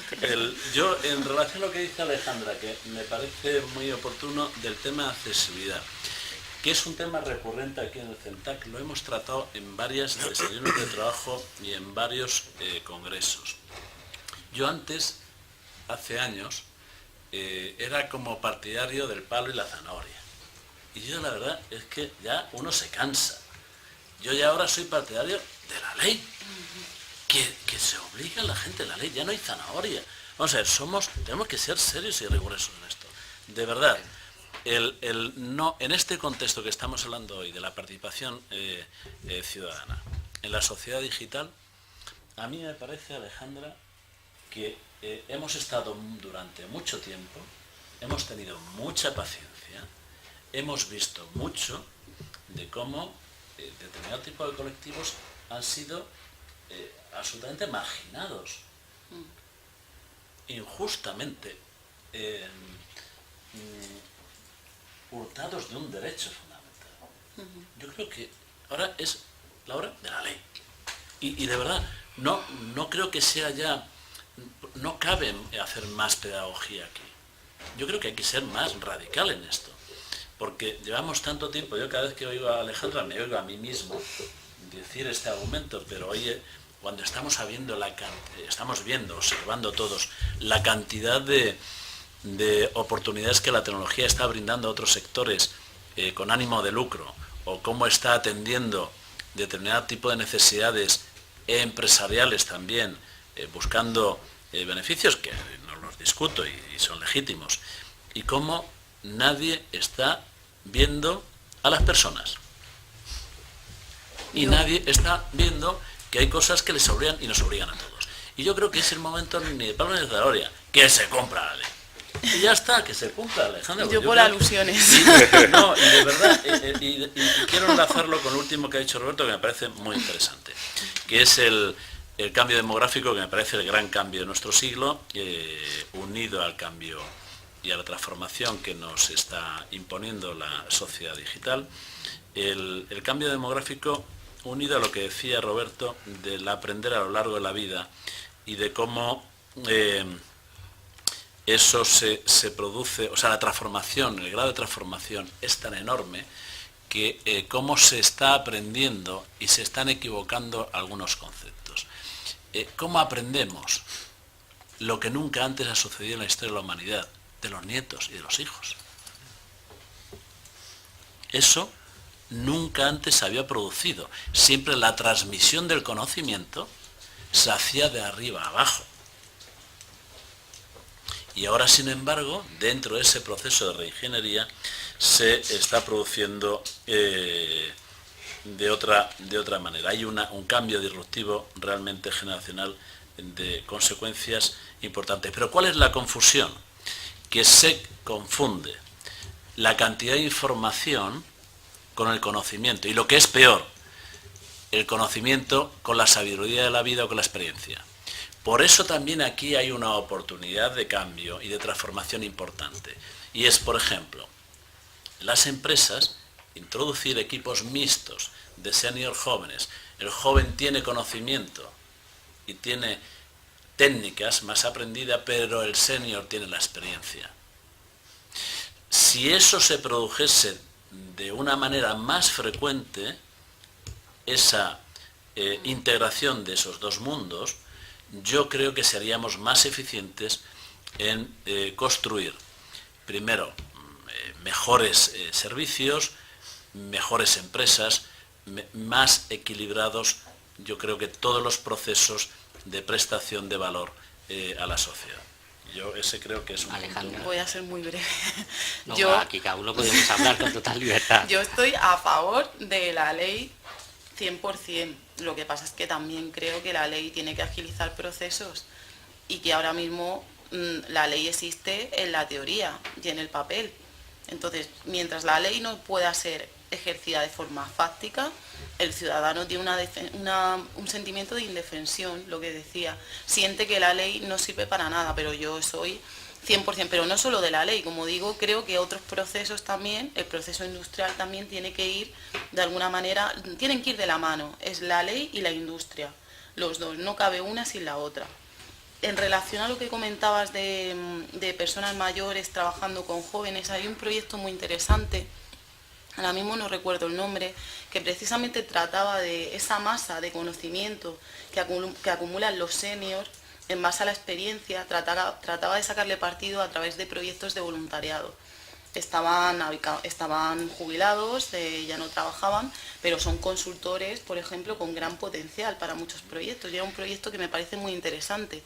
Yo, en relación a lo que dice Alejandra, que me parece muy oportuno, del tema de accesibilidad, que es un tema recurrente aquí en el CENTAC, lo hemos tratado en varias desayunos de trabajo y en varios congresos. Yo antes, hace años, era como partidario del palo y la zanahoria. Y yo la verdad es que ya uno se cansa. Yo ya ahora soy partidario de la ley. Que se obliga a la gente a la ley, ya no hay zanahoria. Vamos a ver, tenemos que ser serios y rigurosos en esto. De verdad. No, en este contexto que estamos hablando hoy de la participación ciudadana en la sociedad digital, a mí me parece, Alejandra, que hemos estado durante mucho tiempo, hemos tenido mucha paciencia, hemos visto mucho de cómo determinado tipo de colectivos han sido absolutamente marginados, injustamente, hurtados de un derecho fundamental. Yo creo que ahora es la hora de la ley. Y de verdad, no creo que sea ya, no cabe hacer más pedagogía aquí. Yo creo que hay que ser más radical en esto. Porque llevamos tanto tiempo, yo cada vez que oigo a Alejandra me oigo a mí mismo decir este argumento, pero oye, cuando estamos observando todos la cantidad de oportunidades que la tecnología está brindando a otros sectores con ánimo de lucro, o cómo está atendiendo determinado tipo de necesidades empresariales también, buscando beneficios que no los discuto y son legítimos, y cómo nadie está viendo a las personas. Y nadie está viendo que hay cosas que les obligan y nos obligan a todos. Y yo creo que es el momento ni de palo ni de zanahoria, que se compra la ley. Y ya está, que se cumpla, Alejandra. Yo por alusiones. No, y de verdad, y quiero enlazarlo con lo último que ha dicho Roberto, que me parece muy interesante, que es el cambio demográfico, que me parece el gran cambio de nuestro siglo, unido al cambio y a la transformación que nos está imponiendo la sociedad digital, el cambio demográfico, unido a lo que decía Roberto, del aprender a lo largo de la vida y de cómo eso se produce, o sea, la transformación, el grado de transformación es tan enorme que cómo se está aprendiendo y se están equivocando algunos conceptos. ¿Cómo aprendemos lo que nunca antes ha sucedido en la historia de la humanidad? De los nietos y de los hijos. Eso nunca antes se había producido. Siempre la transmisión del conocimiento se hacía de arriba a abajo. Y ahora, sin embargo, dentro de ese proceso de reingeniería se está produciendo de otra manera. Hay un cambio disruptivo realmente generacional de consecuencias importantes. Pero ¿cuál es la confusión? Que se confunde la cantidad de información con el conocimiento. Y lo que es peor, el conocimiento con la sabiduría de la vida o con la experiencia. Por eso también aquí hay una oportunidad de cambio y de transformación importante. Y es, por ejemplo, las empresas introducir equipos mixtos de senior jóvenes. El joven tiene conocimiento y tiene técnicas más aprendidas, pero el senior tiene la experiencia. Si eso se produjese de una manera más frecuente, esa integración de esos dos mundos, yo creo que seríamos más eficientes en construir, primero, mejores servicios, mejores empresas, más equilibrados, yo creo que todos los procesos de prestación de valor a la sociedad. Yo ese creo que es un Alejandra. Voy a ser muy breve. No, Yo, aquí cada uno podemos hablar con total libertad. yo estoy a favor de la ley 100%. Lo que pasa es que también creo que la ley tiene que agilizar procesos y que ahora mismo la ley existe en la teoría y en el papel. Entonces, mientras la ley no pueda ser ejercida de forma fáctica, el ciudadano tiene un sentimiento de indefensión, lo que decía. Siente que la ley no sirve para nada, pero yo soy 100%, pero no solo de la ley, como digo, creo que otros procesos también, el proceso industrial también tiene que ir, de alguna manera, tienen que ir de la mano, es la ley y la industria, los dos, no cabe una sin la otra. En relación a lo que comentabas de personas mayores trabajando con jóvenes, hay un proyecto muy interesante, ahora mismo no recuerdo el nombre, que precisamente trataba de esa masa de conocimiento que acumulan los seniors en base a la experiencia, trataba de sacarle partido a través de proyectos de voluntariado. Estaban jubilados, ya no trabajaban, pero son consultores, por ejemplo, con gran potencial para muchos proyectos. Y era un proyecto que me parece muy interesante.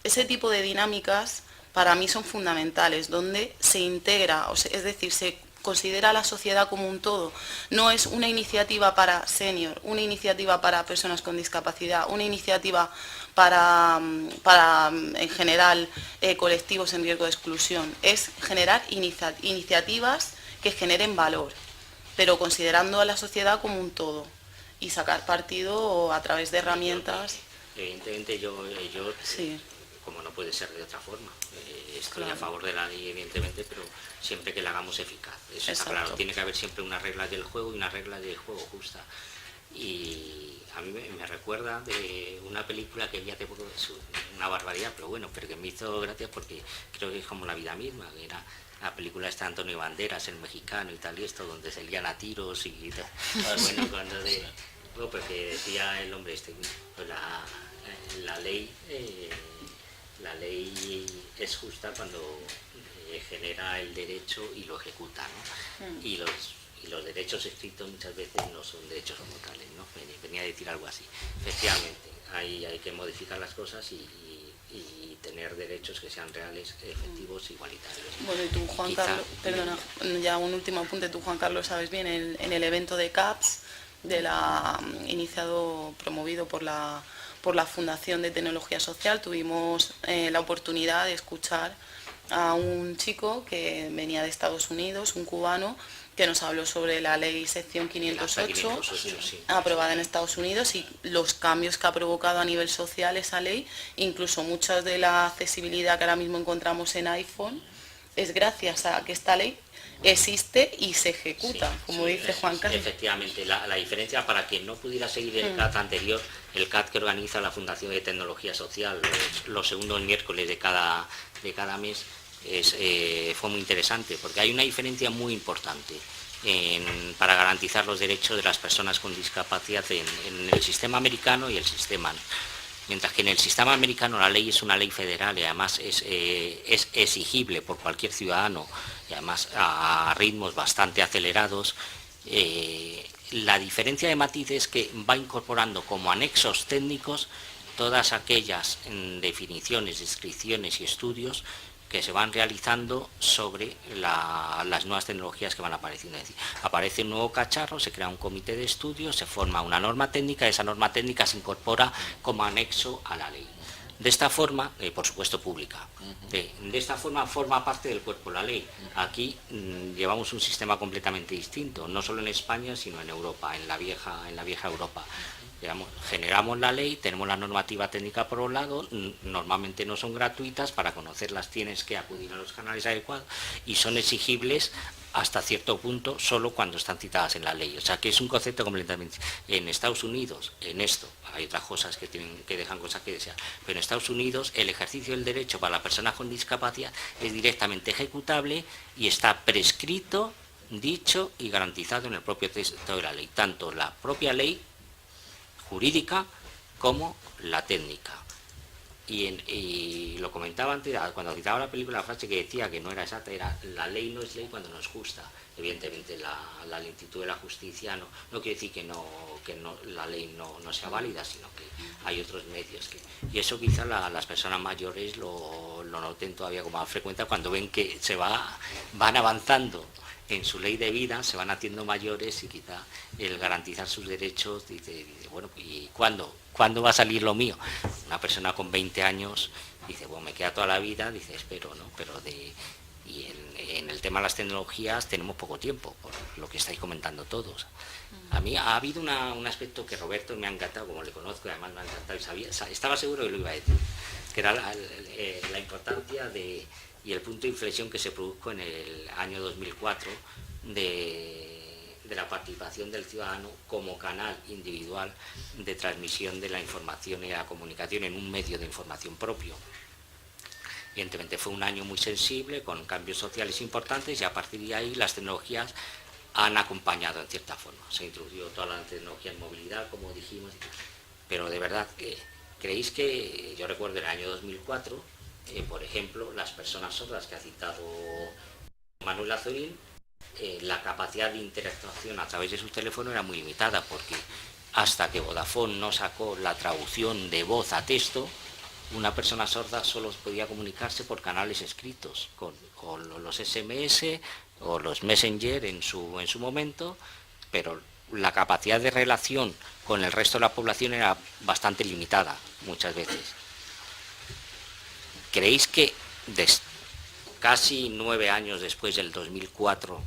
Ese tipo de dinámicas para mí son fundamentales, donde se integra, es decir, se considera a la sociedad como un todo. No es una iniciativa para senior, una iniciativa para personas con discapacidad, una iniciativa para en general, colectivos en riesgo de exclusión. Es generar iniciativas que generen valor, pero considerando a la sociedad como un todo y sacar partido a través de herramientas. Evidentemente yo Sí. como no puede ser de otra forma, estoy Claro. a favor de la ley, evidentemente, pero siempre que la hagamos eficaz. Eso está claro, tiene que haber siempre unas reglas del juego y una regla de juego justa. Y a mí me recuerda de una película que ya te puedo decir, una barbaridad, pero que me hizo gracia porque creo que es como la vida misma, que era la película esta de Antonio Banderas, el mexicano y tal y esto, donde se lían a tiros y tal. Bueno, porque decía el hombre pues la ley es justa cuando genera el derecho y lo ejecuta, ¿no? Y los derechos escritos muchas veces no son derechos como tales, ¿no? Venía a decir algo así. Efectivamente, hay que modificar las cosas y tener derechos que sean reales, efectivos, igualitarios. Bueno, y tú, Juan Carlos, perdona, ya un último apunte, tú, Juan Carlos, sabes bien, en el evento de CAPS, promovido por la Fundación de Tecnología Social, tuvimos la oportunidad de escuchar a un chico que venía de Estados Unidos, un cubano, que nos habló sobre la ley sección 508, Sí. aprobada en Estados Unidos, y los cambios que ha provocado a nivel social esa ley, incluso mucha de la accesibilidad que ahora mismo encontramos en iPhone, es gracias a que esta ley existe y se ejecuta, como dice Juan Carlos. Efectivamente, la diferencia, para quien no pudiera seguir el CAT anterior, el CAT que organiza la Fundación de Tecnología Social los segundos miércoles de cada mes, fue muy interesante, porque hay una diferencia muy importante para garantizar los derechos de las personas con discapacidad en el sistema americano y el sistema. Mientras que en el sistema americano la ley es una ley federal y además es exigible por cualquier ciudadano, y además a ritmos bastante acelerados, la diferencia de matiz es que va incorporando como anexos técnicos todas aquellas definiciones, descripciones y estudios que se van realizando sobre las nuevas tecnologías que van apareciendo. Es decir, aparece un nuevo cacharro, se crea un comité de estudios, se forma una norma técnica, esa norma técnica se incorpora como anexo a la ley. De esta forma, por supuesto pública, de esta forma forma parte del cuerpo la ley. Aquí llevamos un sistema completamente distinto, no solo en España, sino en Europa, en la vieja Europa. Generamos la ley, tenemos la normativa técnica por un lado, normalmente no son gratuitas, para conocerlas tienes que acudir a los canales adecuados y son exigibles hasta cierto punto solo cuando están citadas en la ley. O sea que es un concepto completamente... En Estados Unidos, en esto, hay otras cosas que dejan cosas que desear, pero en Estados Unidos el ejercicio del derecho para la persona con discapacidad es directamente ejecutable y está prescrito, dicho y garantizado en el propio texto de la ley, tanto la propia ley jurídica como la técnica. Y lo comentaba antes, cuando citaba la película, la frase que decía que no era exacta era: la ley no es ley cuando no es justa. Evidentemente la lentitud de la justicia no quiere decir que la ley no sea válida, sino que hay otros medios. Y eso quizá las personas mayores lo noten todavía con más frecuencia cuando ven que van avanzando en su ley de vida, se van haciendo mayores y quizá el garantizar sus derechos, dice bueno, ¿y cuándo va a salir lo mío? Una persona con 20 años dice, bueno, me queda toda la vida, dice, espero, ¿no? Pero y en el tema de las tecnologías tenemos poco tiempo, por lo que estáis comentando todos. A mí ha habido un aspecto que Roberto me ha encantado, como le conozco, y además me ha encantado y estaba seguro que lo iba a decir, que era la importancia y el punto de inflexión que se produjo en el año 2004 de la participación del ciudadano como canal individual de transmisión de la información y la comunicación en un medio de información propio. Evidentemente fue un año muy sensible, con cambios sociales importantes, y a partir de ahí las tecnologías han acompañado en cierta forma. Se introdujo toda la tecnología en movilidad, como dijimos, pero de verdad, ¿creéis que, yo recuerdo en el año 2004, por ejemplo, las personas sordas que ha citado Manuel Azorín, la capacidad de interactuación a través de su teléfono era muy limitada, porque hasta que Vodafone no sacó la traducción de voz a texto, una persona sorda solo podía comunicarse por canales escritos, con los SMS o los Messenger en su momento, pero la capacidad de relación con el resto de la población era bastante limitada muchas veces. ¿Creéis que casi 9 años después del 2004,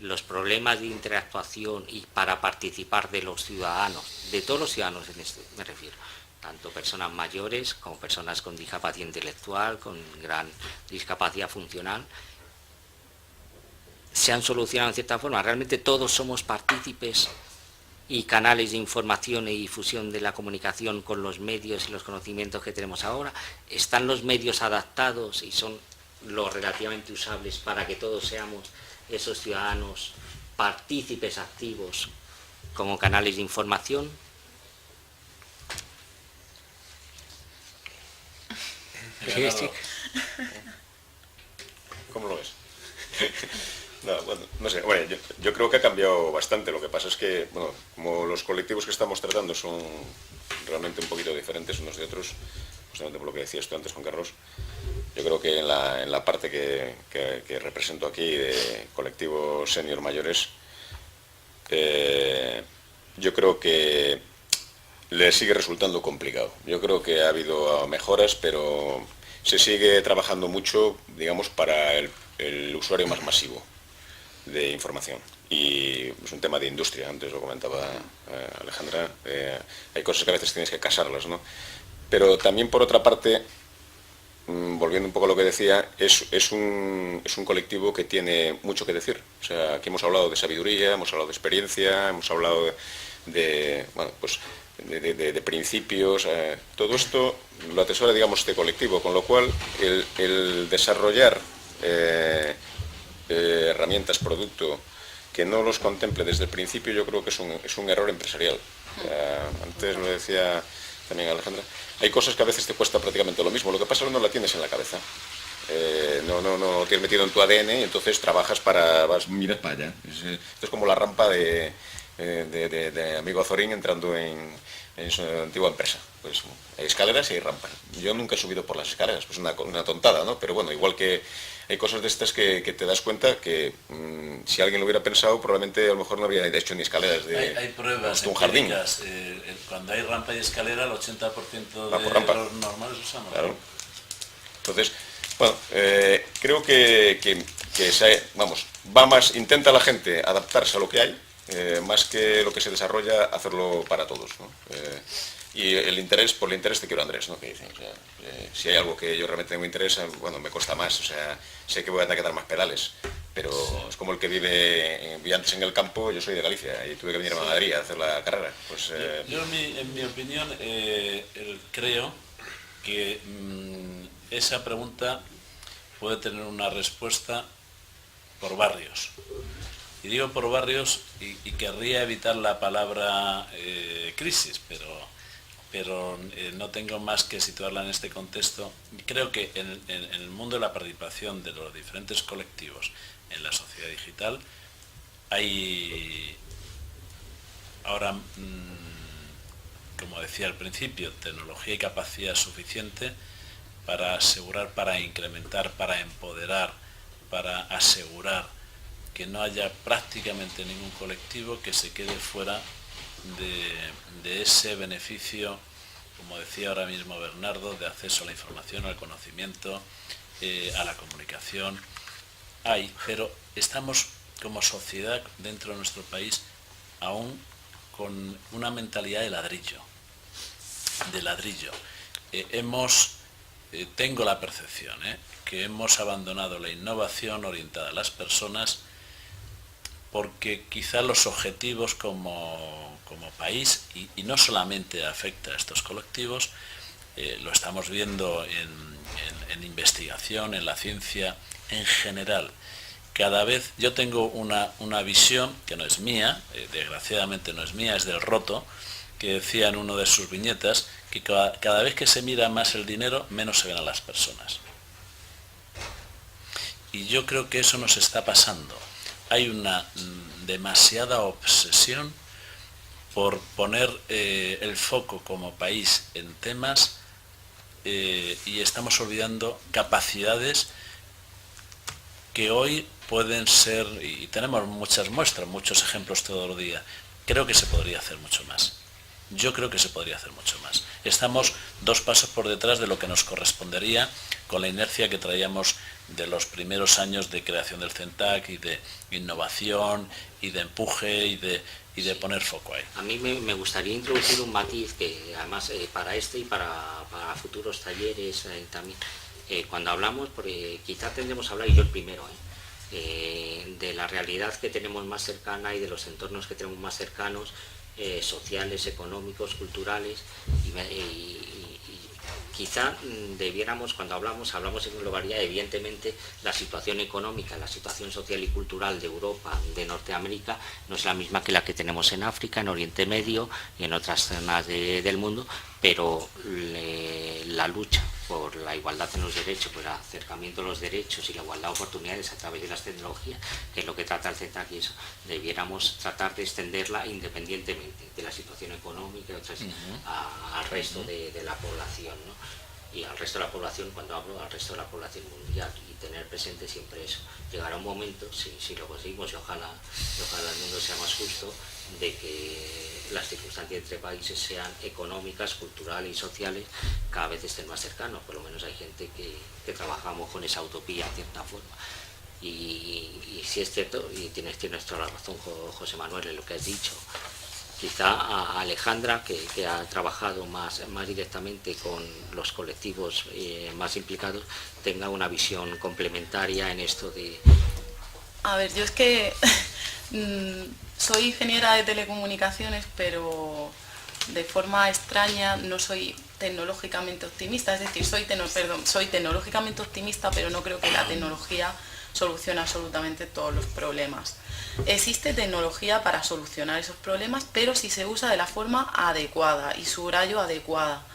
los problemas de interactuación y para participar de los ciudadanos, de todos los ciudadanos en esto me refiero, tanto personas mayores como personas con discapacidad intelectual, con gran discapacidad funcional, se han solucionado en cierta forma? ¿Realmente todos somos partícipes y canales de información y difusión de la comunicación con los medios y los conocimientos que tenemos ahora? ¿Están los medios adaptados y son lo relativamente usables para que todos seamos esos ciudadanos partícipes activos como canales de información? ¿Cómo lo ves? No, bueno, no sé, bueno, yo creo que ha cambiado bastante. Lo que pasa es que, bueno, como los colectivos que estamos tratando son realmente un poquito diferentes unos de otros, justamente por lo que decías tú antes, Juan Carlos, yo creo que en la parte que represento aquí de colectivos senior mayores, yo creo que le sigue resultando complicado. Yo creo que ha habido mejoras, pero se sigue trabajando mucho, digamos, para el usuario más masivo de información. Y es un tema de industria, antes lo comentaba Alejandra, hay cosas que a veces tienes que casarlas, ¿no? Pero también, por otra parte, volviendo un poco a lo que decía, es un colectivo que tiene mucho que decir. O sea, aquí hemos hablado de sabiduría, hemos hablado de experiencia, hemos hablado de principios. Todo esto lo atesora, digamos, este colectivo, con lo cual el desarrollar herramientas, producto, que no los contemple desde el principio, yo creo que es un error empresarial. Antes lo decía también Alejandra, hay cosas que a veces te cuesta prácticamente lo mismo, lo que pasa es que no la tienes en la cabeza. No lo tienes metido en tu ADN y entonces trabajas miras para allá. Esto es como la rampa de amigo Azorín entrando en su antigua empresa. Pues hay escaleras y hay rampas. Yo nunca he subido por las escaleras, pues una tontada, ¿no? Pero bueno, igual que hay cosas de estas que te das cuenta que si alguien lo hubiera pensado, probablemente a lo mejor no habría hecho ni escaleras hay pruebas un jardín. Cuando hay rampa y escalera, el 80% rampa. Los normales usamos. Claro. Entonces, bueno, creo que intenta la gente adaptarse a lo que hay, más que lo que se desarrolla, hacerlo para todos, ¿no? Y por el interés te quiero, Andrés, ¿no? Que dicen, o sea, si hay algo que yo realmente tengo interés, bueno, me cuesta más, o sea, sé que voy a tener que dar más pedales, pero es como el que vive antes en el campo. Yo soy de Galicia y tuve que venir a Madrid a hacer la carrera. Pues, yo en mi opinión, creo que esa pregunta puede tener una respuesta por barrios. Y digo por barrios y querría evitar la palabra crisis, pero no tengo más que situarla en este contexto. Creo que en el mundo de la participación de los diferentes colectivos en la sociedad digital hay ahora, como decía al principio, tecnología y capacidad suficiente para asegurar, para incrementar, para empoderar, para asegurar que no haya prácticamente ningún colectivo que se quede fuera de ese beneficio, como decía ahora mismo Bernardo, de acceso a la información, al conocimiento, a la comunicación. Pero estamos como sociedad dentro de nuestro país aún con una mentalidad de ladrillo. Tengo la percepción que hemos abandonado la innovación orientada a las personas, porque quizá los objetivos como país, y no solamente afecta a estos colectivos, lo estamos viendo en investigación, en la ciencia en general. Cada vez yo tengo una visión que no es mía, desgraciadamente no es mía, es del Roto, que decía en una de sus viñetas que cada vez que se mira más el dinero, menos se ven a las personas. Y yo creo que eso nos está pasando. Hay una demasiada obsesión por poner el foco como país en temas y estamos olvidando capacidades que hoy pueden ser, y tenemos muchas muestras, muchos ejemplos todo el día. Creo que se podría hacer mucho más. Yo creo que se podría hacer mucho más. Estamos 2 pasos por detrás de lo que nos correspondería con la inercia que traíamos de los primeros años de creación del CENTAC y de innovación y de empuje y de poner foco ahí. A mí me gustaría introducir un matiz que además para este y para futuros talleres también, cuando hablamos, porque quizá tendremos a hablar, y yo el primero, de la realidad que tenemos más cercana y de los entornos que tenemos más cercanos, sociales, económicos, culturales, y quizá debiéramos, cuando hablamos en globalidad. Evidentemente la situación económica, la situación social y cultural de Europa, de Norteamérica, no es la misma que la que tenemos en África, en Oriente Medio y en otras zonas del mundo, pero la lucha por la igualdad en los derechos, por el acercamiento a los derechos y la igualdad de oportunidades a través de las tecnologías, que es lo que trata el CENTAC, y eso debiéramos tratar de extenderla independientemente de la situación económica y otras, al resto de la población, ¿no? Y al resto de la población, cuando hablo al resto de la población mundial, y tener presente siempre eso. Llegará un momento, si lo conseguimos, y ojalá el mundo sea más justo, de que las circunstancias entre países sean económicas, culturales y sociales, cada vez estén más cercanos. Por lo menos hay gente que trabajamos con esa utopía de cierta forma. Y sí es cierto, y tienes toda la razón, José Manuel, en lo que has dicho, Quizá a Alejandra, que ha trabajado más directamente con los colectivos más implicados, tenga una visión complementaria en esto de... A ver, yo es que soy ingeniera de telecomunicaciones, pero de forma extraña no soy tecnológicamente optimista, es decir, soy tecnológicamente optimista, pero no creo que la tecnología solucione absolutamente todos los problemas. Existe tecnología para solucionar esos problemas, pero si se usa de la forma adecuada, y subrayo adecuada,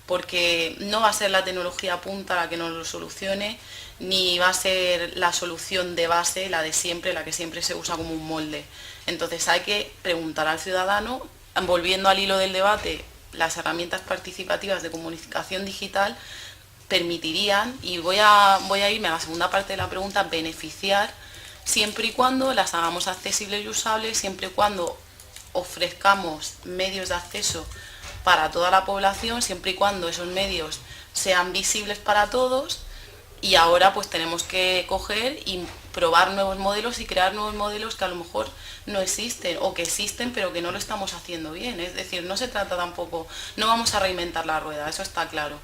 porque no va a ser la tecnología punta la que nos lo solucione, ni va a ser la solución de base, la de siempre, la que siempre se usa como un molde. Entonces hay que preguntar al ciudadano, volviendo al hilo del debate, las herramientas participativas de comunicación digital permitirían, y voy a irme a la segunda parte de la pregunta, beneficiar siempre y cuando las hagamos accesibles y usables, siempre y cuando ofrezcamos medios de acceso para toda la población, siempre y cuando esos medios sean visibles para todos. Y ahora pues tenemos que coger y probar nuevos modelos y crear nuevos modelos que a lo mejor no existen o que existen pero que no lo estamos haciendo bien. Es decir, no se trata tampoco, no vamos a reinventar la rueda, eso está claro,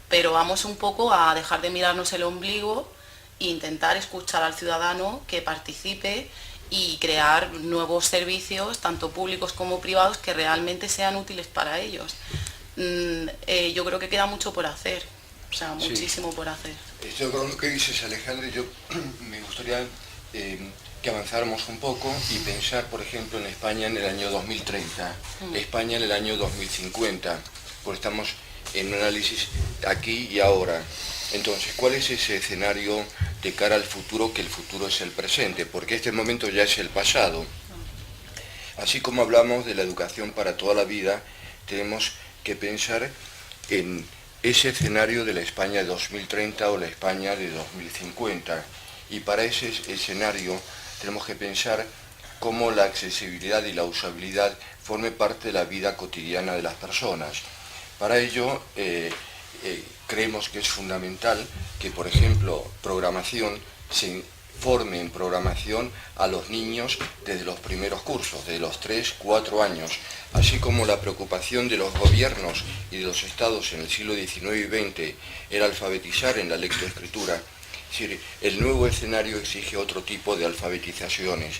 pero vamos un poco a dejar de mirarnos el ombligo e intentar escuchar al ciudadano que participe y crear nuevos servicios, tanto públicos como privados, que realmente sean útiles para ellos. Yo creo que queda mucho por hacer, o sea, muchísimo por hacer. Estoy con lo que dices, Alejandra, yo me gustaría que avanzáramos un poco y pensar, por ejemplo, en España en el año 2030, España en el año 2050, porque estamos en un análisis aquí y ahora. Entonces, ¿cuál es ese escenario de cara al futuro, que el futuro es el presente? Porque este momento ya es el pasado. Así como hablamos de la educación para toda la vida, tenemos que pensar en ese escenario de la España de 2030 o la España de 2050. Y para ese escenario tenemos que pensar cómo la accesibilidad y la usabilidad forme parte de la vida cotidiana de las personas. Para ello, creemos que es fundamental que, por ejemplo, programación se forme en programación a los niños desde los primeros cursos, de los 3-4 años, así como la preocupación de los gobiernos y de los estados en el siglo XIX y XX era alfabetizar en la lectoescritura. Es decir, el nuevo escenario exige otro tipo de alfabetizaciones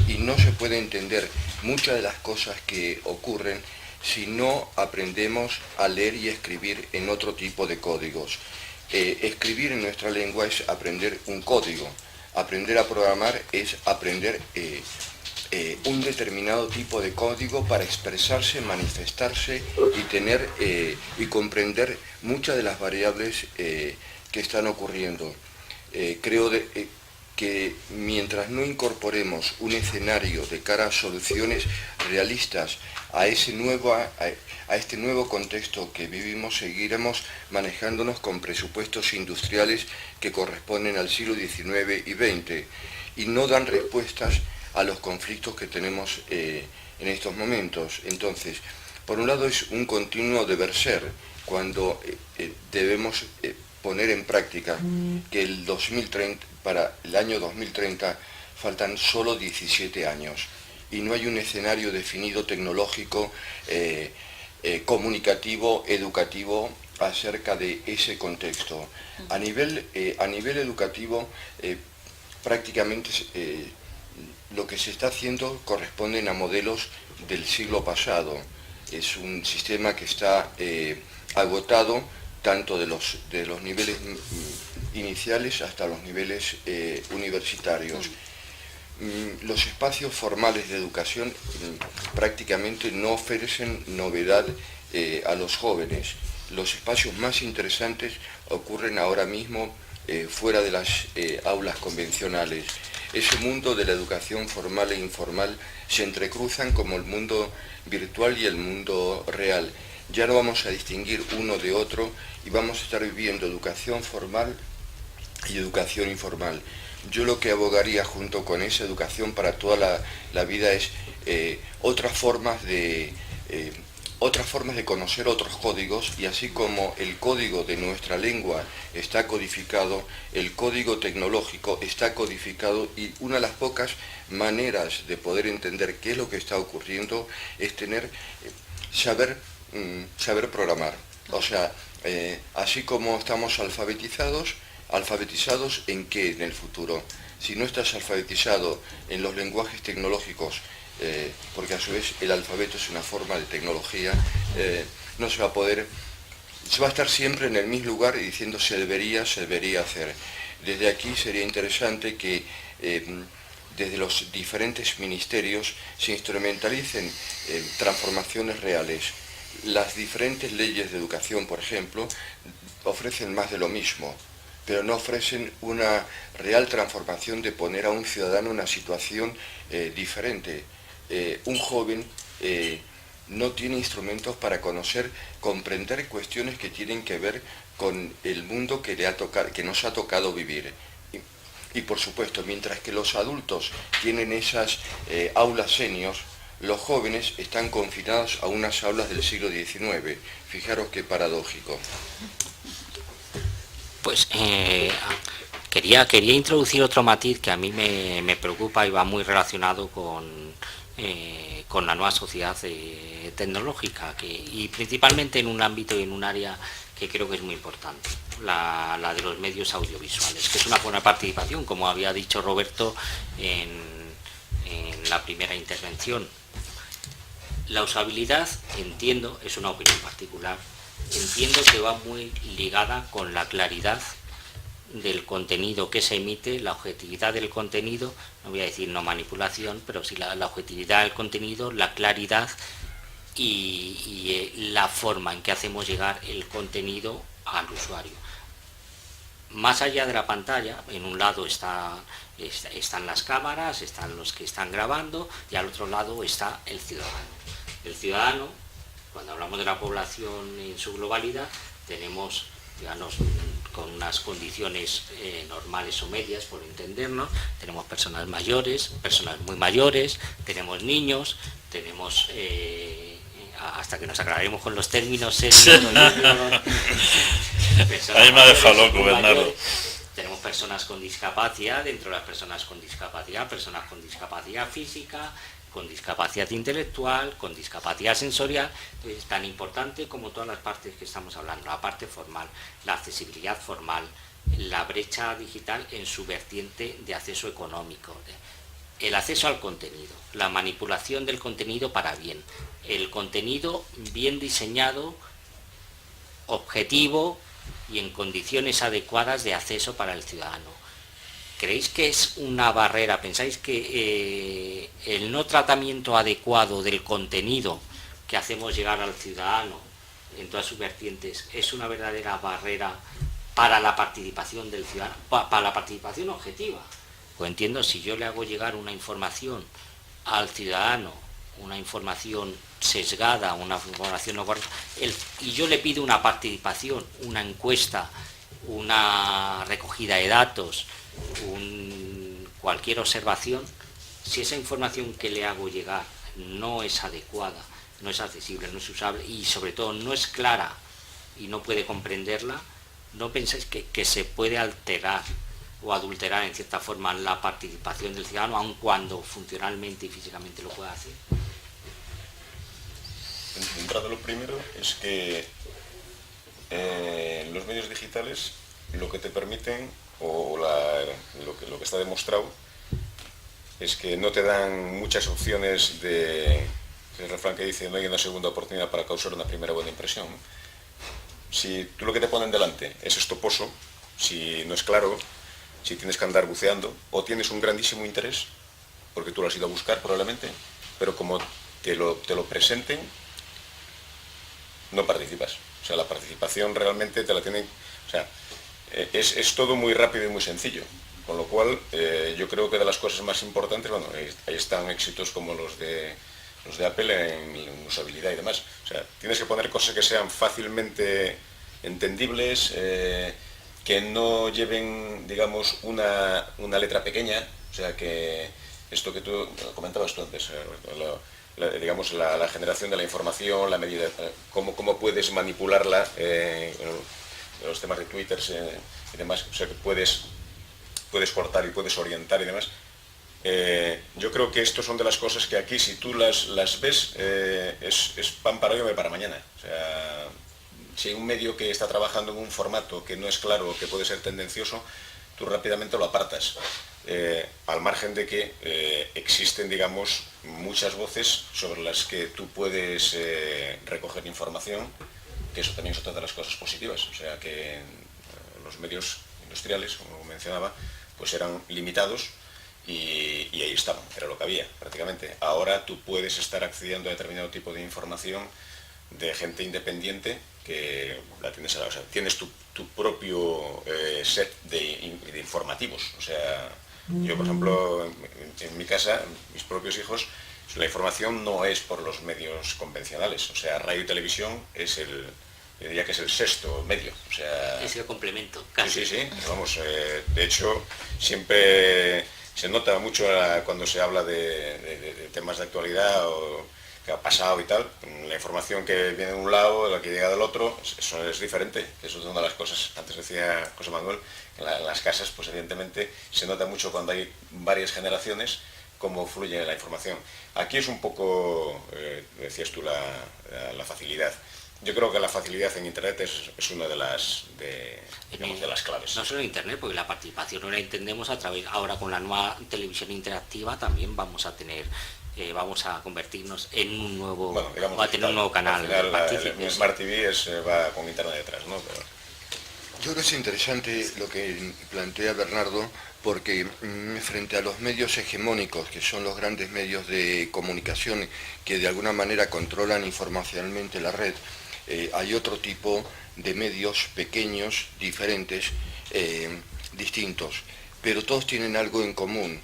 y no se puede entender muchas de las cosas que ocurren si no aprendemos a leer y escribir en otro tipo de códigos. Escribir en nuestra lengua es aprender un código. Aprender a programar es aprender un determinado tipo de código para expresarse, manifestarse y tener y comprender muchas de las variables que están ocurriendo. Creo que mientras no incorporemos un escenario de cara a soluciones realistas a este nuevo contexto que vivimos, seguiremos manejándonos con presupuestos industriales que corresponden al siglo XIX y XX y no dan respuestas a los conflictos que tenemos en estos momentos. Entonces, por un lado es un continuo deber ser, cuando debemos poner en práctica que para el año 2030 faltan solo 17 años y no hay un escenario definido tecnológico, comunicativo, educativo acerca de ese contexto. A nivel educativo, prácticamente lo que se está haciendo corresponden a modelos del siglo pasado. Es un sistema que está agotado tanto de los niveles iniciales hasta los niveles universitarios. Los espacios formales de educación prácticamente no ofrecen novedad a los jóvenes. Los espacios más interesantes ocurren ahora mismo fuera de las aulas convencionales. Ese mundo de la educación formal e informal se entrecruzan como el mundo virtual y el mundo real. Ya no vamos a distinguir uno de otro y vamos a estar viviendo educación formal y educación informal. Yo lo que abogaría junto con esa educación para toda la vida es otras formas de otras formas de conocer otros códigos, y así como el código de nuestra lengua está codificado, el código tecnológico está codificado, y una de las pocas maneras de poder entender qué es lo que está ocurriendo es saber programar. O sea, así como estamos alfabetizados, ¿en qué en el futuro? Si no estás alfabetizado en los lenguajes tecnológicos, porque a su vez el alfabeto es una forma de tecnología, no se va a poder, se va a estar siempre en el mismo lugar y diciendo se debería hacer. Desde aquí sería interesante que desde los diferentes ministerios se instrumentalicen transformaciones reales. Las diferentes leyes de educación, por ejemplo, ofrecen más de lo mismo, pero no ofrecen una real transformación de poner a un ciudadano en una situación diferente. Un joven no tiene instrumentos para comprender cuestiones que tienen que ver con el mundo que nos ha tocado vivir. Y por supuesto, mientras que los adultos tienen esas aulas seniors, los jóvenes están confinados a unas aulas del siglo XIX. Fijaros qué paradójico. Pues quería introducir otro matiz que a mí me preocupa y va muy relacionado con la nueva sociedad tecnológica, y principalmente en un ámbito y en un área que creo que es muy importante, la de los medios audiovisuales, que es una buena participación, como había dicho Roberto en la primera intervención. La usabilidad, entiendo, es una opinión particular, entiendo que va muy ligada con la claridad del contenido que se emite, la objetividad del contenido, no voy a decir no manipulación, pero sí la objetividad del contenido, la claridad y la forma en que hacemos llegar el contenido al usuario. Más allá de la pantalla, en un lado están las cámaras, están los que están grabando, y al otro lado está el ciudadano. El ciudadano, cuando hablamos de la población en su globalidad, tenemos ciudadanos con unas condiciones normales o medias, por entendernos, tenemos personas mayores, personas muy mayores, tenemos niños, tenemos, hasta que nos aclaremos con los términos, ahí me ha dejado loco, Bernardo. Tenemos personas con discapacidad, dentro de las personas con discapacidad física, con discapacidad intelectual, con discapacidad sensorial. Entonces, tan importante como todas las partes que estamos hablando, la parte formal, la accesibilidad formal, la brecha digital en su vertiente de acceso económico, el acceso al contenido, la manipulación del contenido para bien, el contenido bien diseñado, objetivo y en condiciones adecuadas de acceso para el ciudadano. ¿Creéis que es una barrera? ¿Pensáis que el no tratamiento adecuado del contenido que hacemos llegar al ciudadano en todas sus vertientes es una verdadera barrera para la participación del ciudadano, para la participación objetiva? Pues entiendo, si yo le hago llegar una información al ciudadano, una información sesgada, una información no correcta, y yo le pido una participación, una encuesta, una recogida de datos, cualquier observación, si esa información que le hago llegar no es adecuada, no es accesible, no es usable y sobre todo no es clara y no puede comprenderla, ¿no pensáis que se puede alterar o adulterar en cierta forma la participación del ciudadano, aun cuando funcionalmente y físicamente lo pueda hacer? De entrada, lo primero es que los medios digitales lo que te permiten, o lo que está demostrado, es que no te dan muchas opciones el refrán que dice no hay una segunda oportunidad para causar una primera buena impresión. Si tú lo que te ponen delante es estoposo, si no es claro, si tienes que andar buceando, o tienes un grandísimo interés, porque tú lo has ido a buscar probablemente, pero como te lo presenten, no participas. O sea, la participación realmente te la tienen... O sea, es todo muy rápido y muy sencillo, con lo cual yo creo que de las cosas más importantes, bueno, ahí están éxitos como los de Apple en usabilidad y demás. O sea, tienes que poner cosas que sean fácilmente entendibles, que no lleven, digamos, una letra pequeña. O sea, que esto que tú comentabas tú antes, digamos, la generación de la información, la medida, cómo puedes manipularla, los temas de Twitter y demás, o sea, que puedes cortar y puedes orientar y demás. Yo creo que estos son de las cosas que aquí, si tú las ves, es pan para hoy o para mañana. O sea, si hay un medio que está trabajando en un formato que no es claro o que puede ser tendencioso, tú rápidamente lo apartas. Al margen de que existen, digamos, muchas voces sobre las que tú puedes recoger información, que eso también es otra de las cosas positivas. O sea, que los medios industriales, como mencionaba, pues eran limitados y ahí estaban, era lo que había prácticamente. Ahora tú puedes estar accediendo a determinado tipo de información de gente independiente que la tienes, o sea, tienes tu propio set de informativos. O sea, yo, por ejemplo, en mi casa, mis propios hijos, la información no es por los medios convencionales. O sea, radio y televisión es yo diría que es el sexto medio. O sea, es el complemento, casi. Sí. Vamos, de hecho, siempre se nota mucho cuando se habla de temas de actualidad o que ha pasado y tal. La información que viene de un lado, la que llega del otro, eso es diferente. Eso es una de las cosas, antes decía José Manuel, en las casas, pues evidentemente se nota mucho cuando hay varias generaciones cómo fluye la información. Aquí es un poco, decías tú, la facilidad. Yo creo que la facilidad en Internet es una de las claves. No solo en Internet, porque la participación no la entendemos a través, ahora con la nueva televisión interactiva también vamos a tener, vamos a convertirnos en un nuevo, digamos, va a tener un nuevo canal. Al final, el Smart TV va con Internet detrás, ¿no? Pero... Yo creo que es interesante lo que plantea Bernardo, porque frente a los medios hegemónicos, que son los grandes medios de comunicación que de alguna manera controlan informacionalmente la red, hay otro tipo de medios pequeños, diferentes, distintos, pero todos tienen algo en común,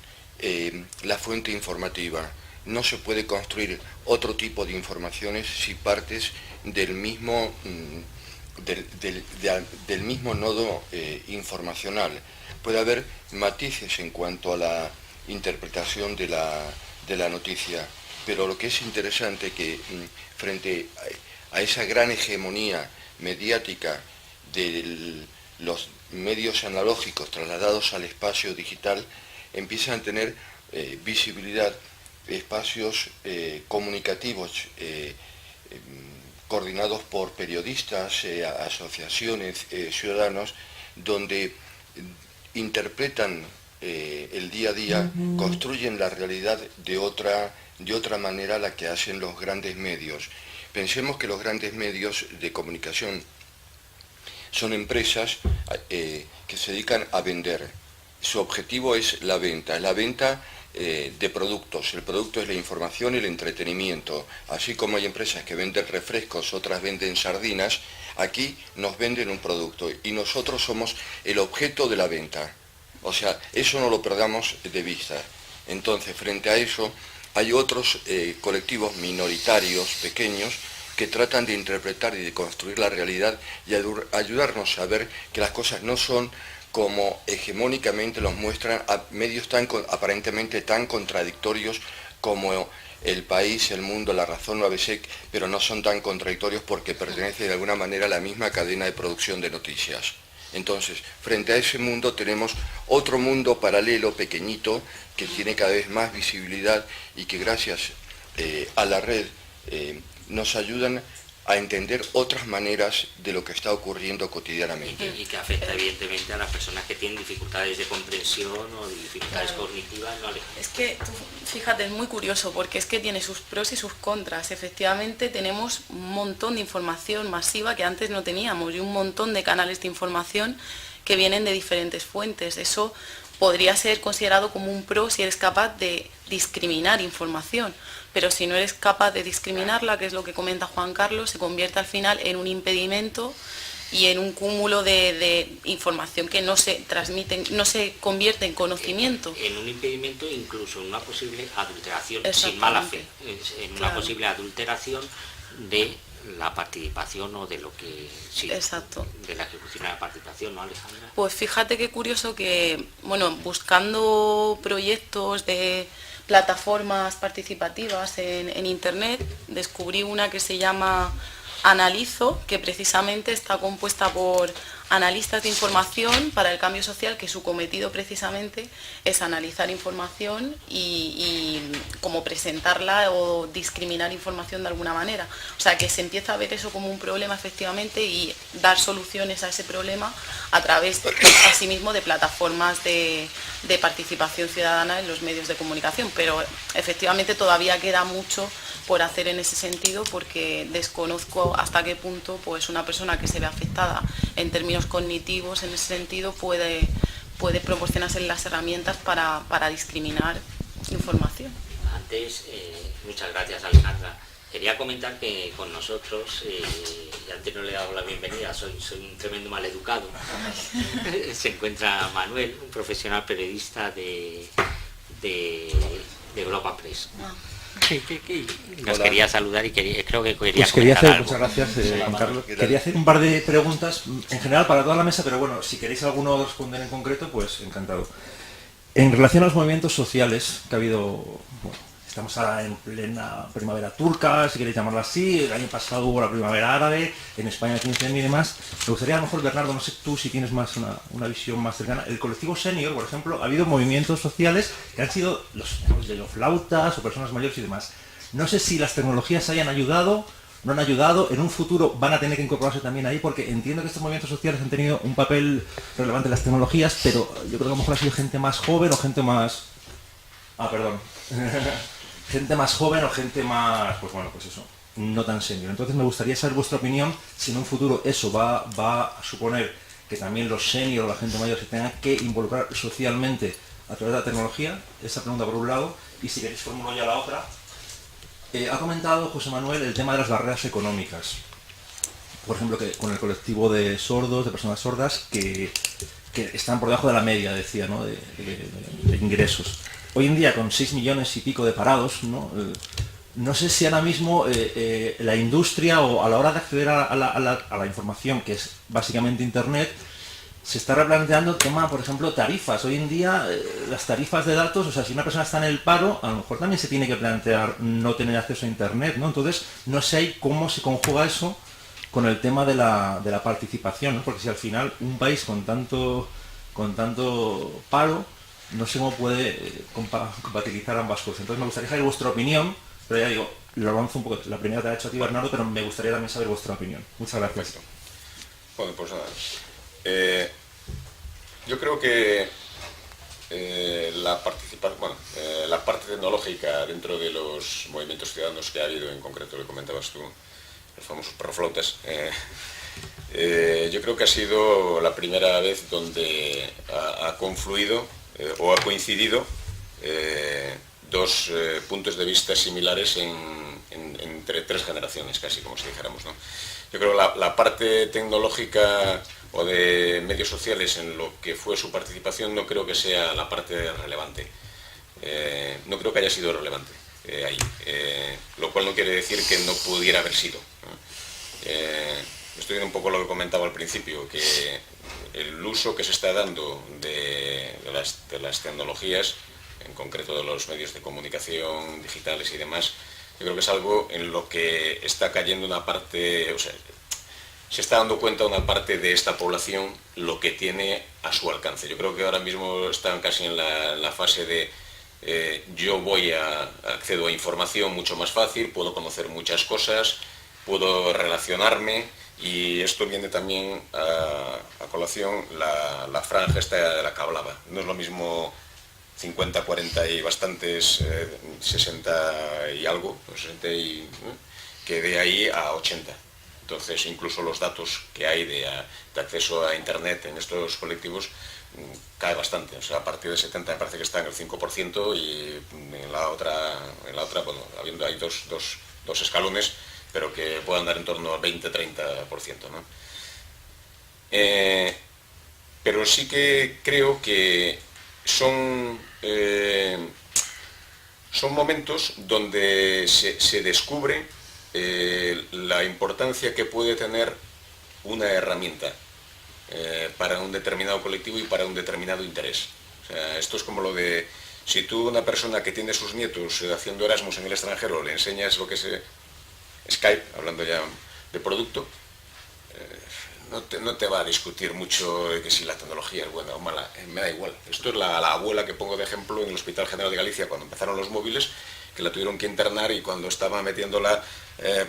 la fuente informativa. No se puede construir otro tipo de informaciones si partes del mismo, del mismo nodo informacional. Puede haber matices en cuanto a la interpretación de la noticia, pero lo que es interesante es que frente a esa gran hegemonía mediática de los medios analógicos trasladados al espacio digital, empiezan a tener visibilidad espacios comunicativos coordinados por periodistas, asociaciones, ciudadanos, donde interpretan el día a día, construyen la realidad de otra manera a la que hacen los grandes medios. Pensemos que los grandes medios de comunicación son empresas que se dedican a vender. Su objetivo es la venta de productos. El producto es la información y el entretenimiento. Así como hay empresas que venden refrescos, otras venden sardinas, aquí nos venden un producto y nosotros somos el objeto de la venta. O sea, eso no lo perdamos de vista. Entonces, frente a eso, hay otros colectivos minoritarios, pequeños, que tratan de interpretar y de construir la realidad y ayudarnos a ver que las cosas no son como hegemónicamente los muestran a medios aparentemente tan contradictorios como El País, El Mundo, La Razón o ABC, pero no son tan contradictorios porque pertenecen de alguna manera a la misma cadena de producción de noticias. Entonces, frente a ese mundo tenemos otro mundo paralelo, pequeñito, que tiene cada vez más visibilidad y que gracias a la red nos ayudan a entender otras maneras de lo que está ocurriendo cotidianamente. Y que afecta evidentemente a las personas que tienen dificultades de comprensión o dificultades cognitivas. ¿No? Es que, fíjate, es muy curioso porque es que tiene sus pros y sus contras. Efectivamente tenemos un montón de información masiva que antes no teníamos y un montón de canales de información que vienen de diferentes fuentes. Eso podría ser considerado como un pro si eres capaz de discriminar información. Pero si no eres capaz de discriminarla, que es lo que comenta Juan Carlos, se convierte al final en un impedimento y en un cúmulo de información que no se transmite, no se convierte en conocimiento. En un impedimento, incluso en una posible adulteración, sin mala fe, en una posible adulteración de la participación o de lo que sí, Exacto. De la ejecución de la participación, ¿no, Alejandra? Pues fíjate qué curioso que, bueno, buscando proyectos de plataformas participativas en Internet. Descubrí una que se llama Analizo, que precisamente está compuesta por analistas de información para el cambio social, que su cometido precisamente es analizar información y como presentarla o discriminar información de alguna manera. O sea, que se empieza a ver eso como un problema efectivamente y dar soluciones a ese problema a través, asimismo, de plataformas de participación ciudadana en los medios de comunicación. Pero efectivamente todavía queda mucho por hacer en ese sentido, porque desconozco hasta qué punto pues una persona que se ve afectada en términos cognitivos en ese sentido puede proporcionarse las herramientas para discriminar información. Antes, muchas gracias, Alejandra. Quería comentar que con nosotros, y antes no le he dado la bienvenida, soy un tremendo maleducado. Se encuentra Manuel, un profesional periodista de Europa Press. Nos quería saludar y creo que quería hacer algo. muchas gracias, Juan Carlos. Quería hacer un par de preguntas en general para toda la mesa, pero bueno, si queréis alguno responder en concreto, pues encantado. En relación a los movimientos sociales que ha habido, bueno, estamos ahora en plena primavera turca, si queréis llamarlo así, el año pasado hubo la primavera árabe, en España 15 y demás. Me gustaría a lo mejor, Bernardo, no sé tú si tienes más una visión más cercana. El colectivo senior, por ejemplo, ha habido movimientos sociales que han sido los flautas o personas mayores y demás. No sé si las tecnologías hayan ayudado, no han ayudado, en un futuro van a tener que incorporarse también ahí, porque entiendo que estos movimientos sociales han tenido un papel relevante en las tecnologías, pero yo creo que a lo mejor ha sido gente más joven o gente más... gente más joven o gente más, pues bueno, pues eso, no tan senior. Entonces me gustaría saber vuestra opinión, si en un futuro eso va a suponer que también los senior o la gente mayor se tengan que involucrar socialmente a través de la tecnología. Esa pregunta por un lado, y si queréis formulo ya la otra. Ha comentado José Manuel el tema de las barreras económicas. Por ejemplo, que con el colectivo de sordos, de personas sordas, que están por debajo de la media, decía, ¿no? de ingresos. Hoy en día, con 6 millones y pico de parados, no sé si ahora mismo la industria, o a la hora de acceder a la información, que es básicamente Internet, se está replanteando el tema, por ejemplo, tarifas. Hoy en día, las tarifas de datos, o sea, si una persona está en el paro, a lo mejor también se tiene que plantear no tener acceso a Internet, ¿no? Entonces, no sé cómo se conjuga eso con el tema de la participación, ¿no? Porque si al final un país con tanto paro, no sé cómo puede compatibilizar ambas cosas. Entonces me gustaría saber vuestra opinión, pero ya digo, lo avanzo un poco. La primera te la he hecho a ti, Bernardo, pero me gustaría también saber vuestra opinión. Muchas gracias. Perfecto. Bueno, pues nada. Yo creo que la parte tecnológica dentro de los movimientos ciudadanos que ha habido, en concreto lo comentabas tú, los famosos perroflautas, yo creo que ha sido la primera vez donde ha confluido o ha coincidido dos puntos de vista similares entre tres generaciones, casi como si dijéramos, ¿no? Yo creo que la parte tecnológica o de medios sociales en lo que fue su participación no creo que sea la parte relevante. No creo que haya sido relevante ahí, lo cual no quiere decir que no pudiera haber sido, ¿no? Estoy viendo un poco lo que comentaba al principio, que el uso que se está dando de las tecnologías, en concreto de los medios de comunicación digitales y demás, yo creo que es algo en lo que está cayendo una parte, o sea, se está dando cuenta una parte de esta población lo que tiene a su alcance. Yo creo que ahora mismo están casi en la fase de yo accedo a información mucho más fácil, puedo conocer muchas cosas, puedo relacionarme, y esto viene también a colación la franja esta de la que hablaba. No es lo mismo 50, 40 y bastantes, 60 y algo, 60 que de ahí a 80. Entonces, incluso los datos que hay de acceso a Internet en estos colectivos cae bastante. O sea, a partir de 70 me parece que está en el 5%, y en la otra bueno, habiendo hay dos escalones, pero que puede andar en torno al 20-30%, ¿no? Pero sí que creo que son momentos donde se descubre la importancia que puede tener una herramienta para un determinado colectivo y para un determinado interés. O sea, esto es como lo de Si tú, una persona que tiene sus nietos haciendo Erasmus en el extranjero, le enseñas lo que es Skype, hablando ya de producto, no te va a discutir mucho que si la tecnología es buena o mala, me da igual. Esto es la abuela que pongo de ejemplo en el Hospital General de Galicia cuando empezaron los móviles, que la tuvieron que internar y cuando estaba metiéndola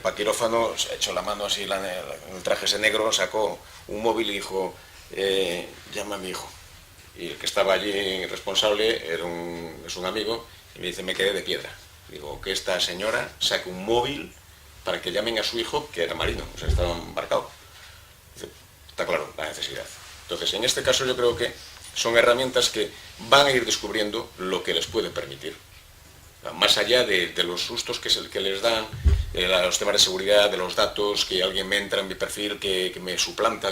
para quirófano, se echó la mano así en el traje ese negro, sacó un móvil y dijo, llama a mi hijo. Y el que estaba allí responsable es un amigo y me dice, me quedé de piedra. Digo, que esta señora saque un móvil para que llamen a su hijo, que era marino, o sea, estaba embarcado. Dice, está claro, la necesidad. Entonces, en este caso yo creo que son herramientas que van a ir descubriendo lo que les puede permitir. Más allá de los sustos que les dan, los temas de seguridad, de los datos, que alguien me entra en mi perfil, que me suplanta,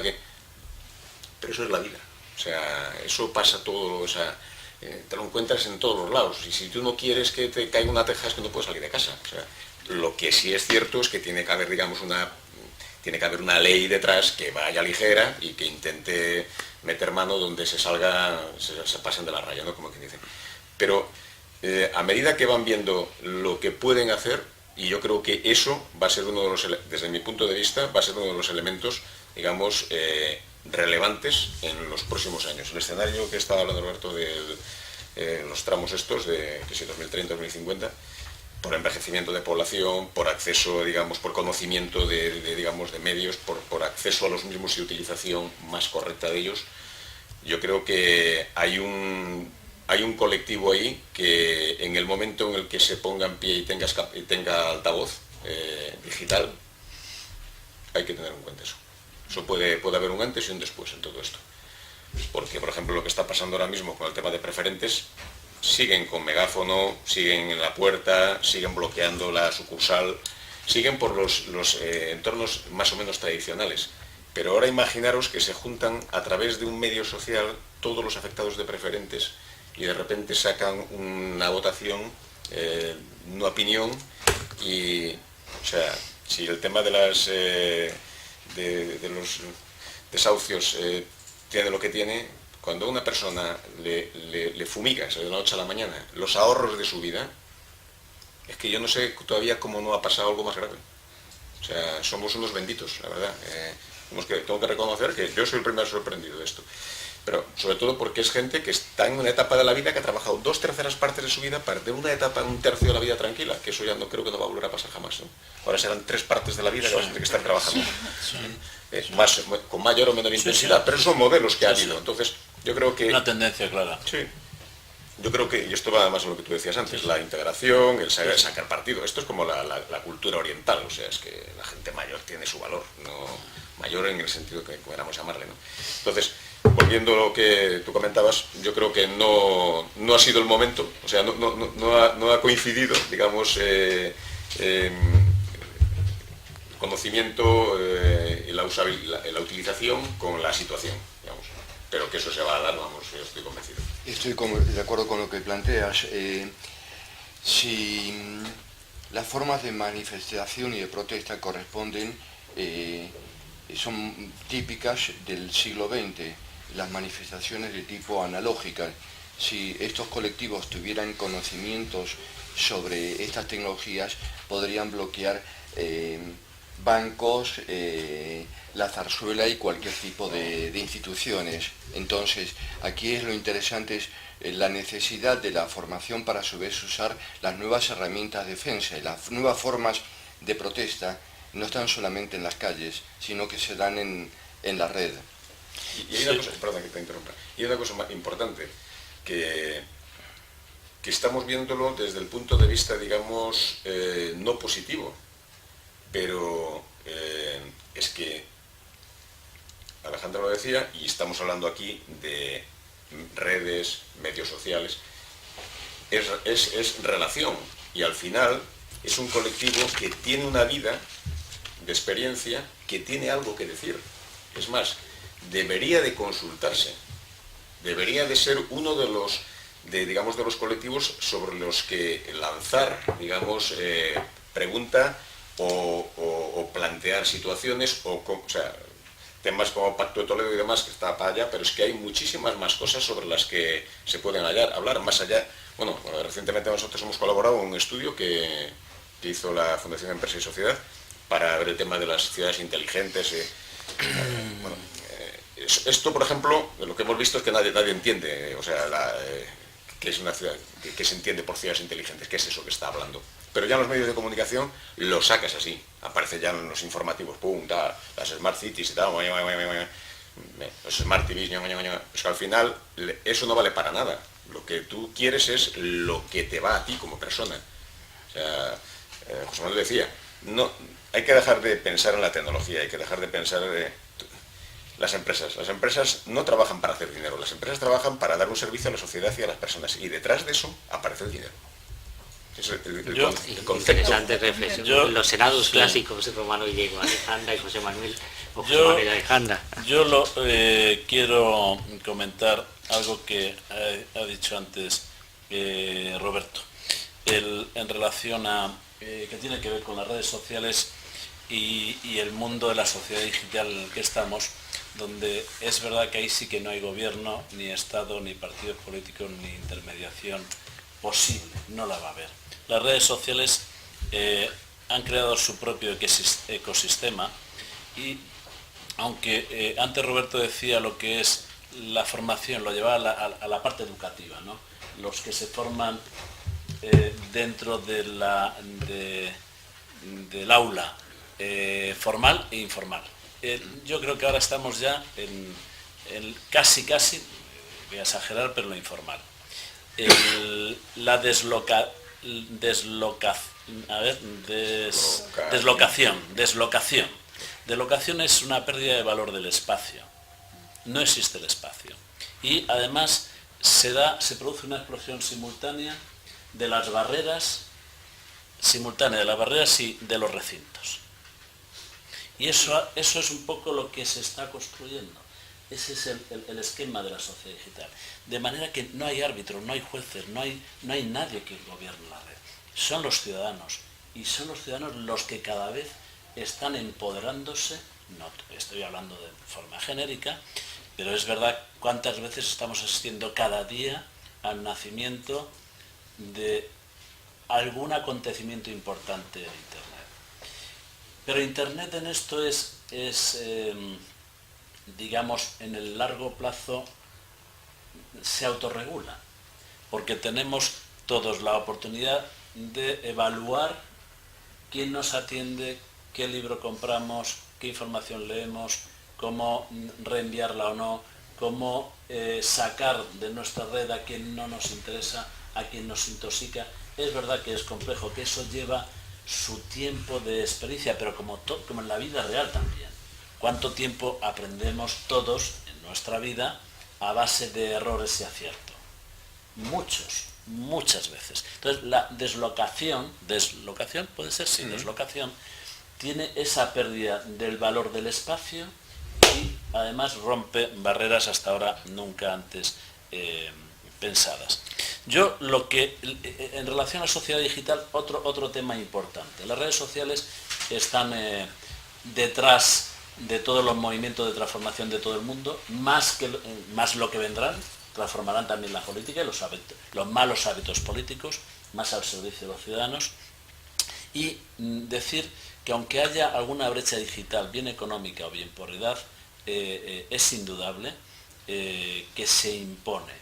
pero eso es la vida. O sea, eso pasa todo, o sea, te lo encuentras en todos los lados. Y si tú no quieres que te caiga una teja, es que no puedes salir de casa. O sea, lo que sí es cierto es que tiene que haber, digamos, una ley detrás que vaya ligera y que intente meter mano donde se pasen de la raya, ¿no? Como quien dice. Pero a medida que van viendo lo que pueden hacer, y yo creo que eso va a ser desde mi punto de vista, va a ser uno de los elementos, digamos, relevantes en los próximos años. El escenario que estaba hablando Roberto de los tramos estos, de que si 2030-2050, por envejecimiento de población, por acceso, digamos, por conocimiento digamos, de medios, por acceso a los mismos y utilización más correcta de ellos, yo creo que hay un colectivo ahí que en el momento en el que se ponga en pie y tenga altavoz digital, hay que tener en cuenta eso. Eso puede haber un antes y un después en todo esto. Porque, por ejemplo, lo que está pasando ahora mismo con el tema de preferentes, siguen con megáfono, siguen en la puerta, siguen bloqueando la sucursal, siguen por los entornos más o menos tradicionales. Pero ahora imaginaros que se juntan a través de un medio social todos los afectados de preferentes y de repente sacan una votación, una opinión y, o sea, si el tema de los desahucios tiene lo que tiene, cuando a una persona le fumigas de la noche a la mañana los ahorros de su vida, es que yo no sé todavía cómo no ha pasado algo más grave. O sea, somos unos benditos, la verdad. Tengo que reconocer que yo soy el primero sorprendido de esto. Pero sobre todo porque es gente que está en una etapa de la vida que ha trabajado 2/3 partes de su vida para tener una etapa, 1/3 de la vida tranquila, que eso ya no creo que no va a volver a pasar jamás, ¿no? Ahora serán 3 partes de la vida que vas a tener que estar trabajando. Con mayor o menor intensidad, pero son modelos que ha habido. Entonces, yo creo que... Una tendencia clara. Sí. Yo creo que, y esto va más a lo que tú decías antes, la integración, el sacar partido. Esto es como la cultura oriental, o sea, es que la gente mayor tiene su valor, no mayor en el sentido que queramos llamarle, ¿no? Entonces, volviendo a lo que tú comentabas, yo creo que no ha sido el momento, o sea, no ha coincidido, digamos, el conocimiento y la utilización con la situación, digamos. Pero que eso se va a dar, vamos, yo estoy convencido. Estoy de acuerdo con lo que planteas. Si las formas de manifestación y de protesta corresponden, son típicas del siglo XX, las manifestaciones de tipo analógica. Si estos colectivos tuvieran conocimientos sobre estas tecnologías, podrían bloquear bancos, la zarzuela y cualquier tipo de instituciones. Entonces, aquí es lo interesante, es la necesidad de la formación para a su vez usar las nuevas herramientas de defensa y las nuevas formas de protesta no están solamente en las calles, sino que se dan en la red. Y hay una cosa, perdón que te interrumpa, y hay una cosa más importante, que estamos viéndolo desde el punto de vista, digamos, no positivo, pero es que Alejandra lo decía, y estamos hablando aquí de redes, medios sociales, es relación, y al final es un colectivo que tiene una vida de experiencia, que tiene algo que decir. Es más, debería de consultarse, debería de ser uno de los colectivos sobre los que lanzar, digamos, pregunta o plantear situaciones, o sea, temas como Pacto de Toledo y demás, que está para allá, pero es que hay muchísimas más cosas sobre las que se pueden hablar más allá. Bueno, recientemente nosotros hemos colaborado en un estudio que hizo la Fundación Empresa y Sociedad para ver el tema de las ciudades inteligentes. Esto, por ejemplo, lo que hemos visto es que nadie entiende, o sea, qué es una ciudad, qué se entiende por ciudades inteligentes, qué es eso que está hablando. Pero ya en los medios de comunicación lo sacas así, aparece ya en los informativos, pum, las Smart Cities y tal, los Smart TVs, pues que al final eso no vale para nada. Lo que tú quieres es lo que te va a ti como persona. O sea, José Manuel decía, no, hay que dejar de pensar en la tecnología, hay que dejar de pensar las empresas no trabajan para hacer dinero, las empresas trabajan para dar un servicio a la sociedad y a las personas, y detrás de eso aparece el dinero. Eso es el concepto. Interesante reflexión. Los senados clásicos, Romano y Diego, Alejandra y José Manuel, o José Manuel y Alejandra. Yo quiero comentar algo que ha dicho antes Roberto, en relación a que tiene que ver con las redes sociales y el mundo de la sociedad digital en el que estamos, donde es verdad que ahí sí que no hay gobierno, ni Estado, ni partidos políticos, ni intermediación posible, no la va a haber. Las redes sociales han creado su propio ecosistema y aunque antes Roberto decía lo que es la formación, lo llevaba a la parte educativa, ¿no? Los que se forman dentro del aula formal e informal. Yo creo que ahora estamos ya en casi, voy a exagerar, pero lo informal. La deslocación. Deslocación es una pérdida de valor del espacio. No existe el espacio. Y además se produce una explosión simultánea de las barreras y de los recintos. Y eso es un poco lo que se está construyendo. Ese es el esquema de la sociedad digital. De manera que no hay árbitros, no hay jueces, no hay nadie que gobierne la red. Son los ciudadanos. Y son los ciudadanos los que cada vez están empoderándose, no estoy hablando de forma genérica, pero es verdad cuántas veces estamos asistiendo cada día al nacimiento de algún acontecimiento importante en Internet. Pero Internet en esto es digamos, en el largo plazo se autorregula, porque tenemos todos la oportunidad de evaluar quién nos atiende, qué libro compramos, qué información leemos, cómo reenviarla o no, cómo sacar de nuestra red a quien no nos interesa, a quien nos intoxica. Es verdad que es complejo, que eso lleva su tiempo de experiencia, pero como en la vida real también. ¿Cuánto tiempo aprendemos todos en nuestra vida a base de errores y acierto? Muchas veces. Entonces la deslocación puede ser sí, deslocación, tiene esa pérdida del valor del espacio y además rompe barreras hasta ahora nunca antes pensadas. Yo en relación a la sociedad digital, otro tema importante. Las redes sociales están detrás de todos los movimientos de transformación de todo el mundo, más lo que vendrán, transformarán también la política y los malos hábitos políticos, más al servicio de los ciudadanos. Y decir que aunque haya alguna brecha digital, bien económica o bien por edad, es indudable que se impone.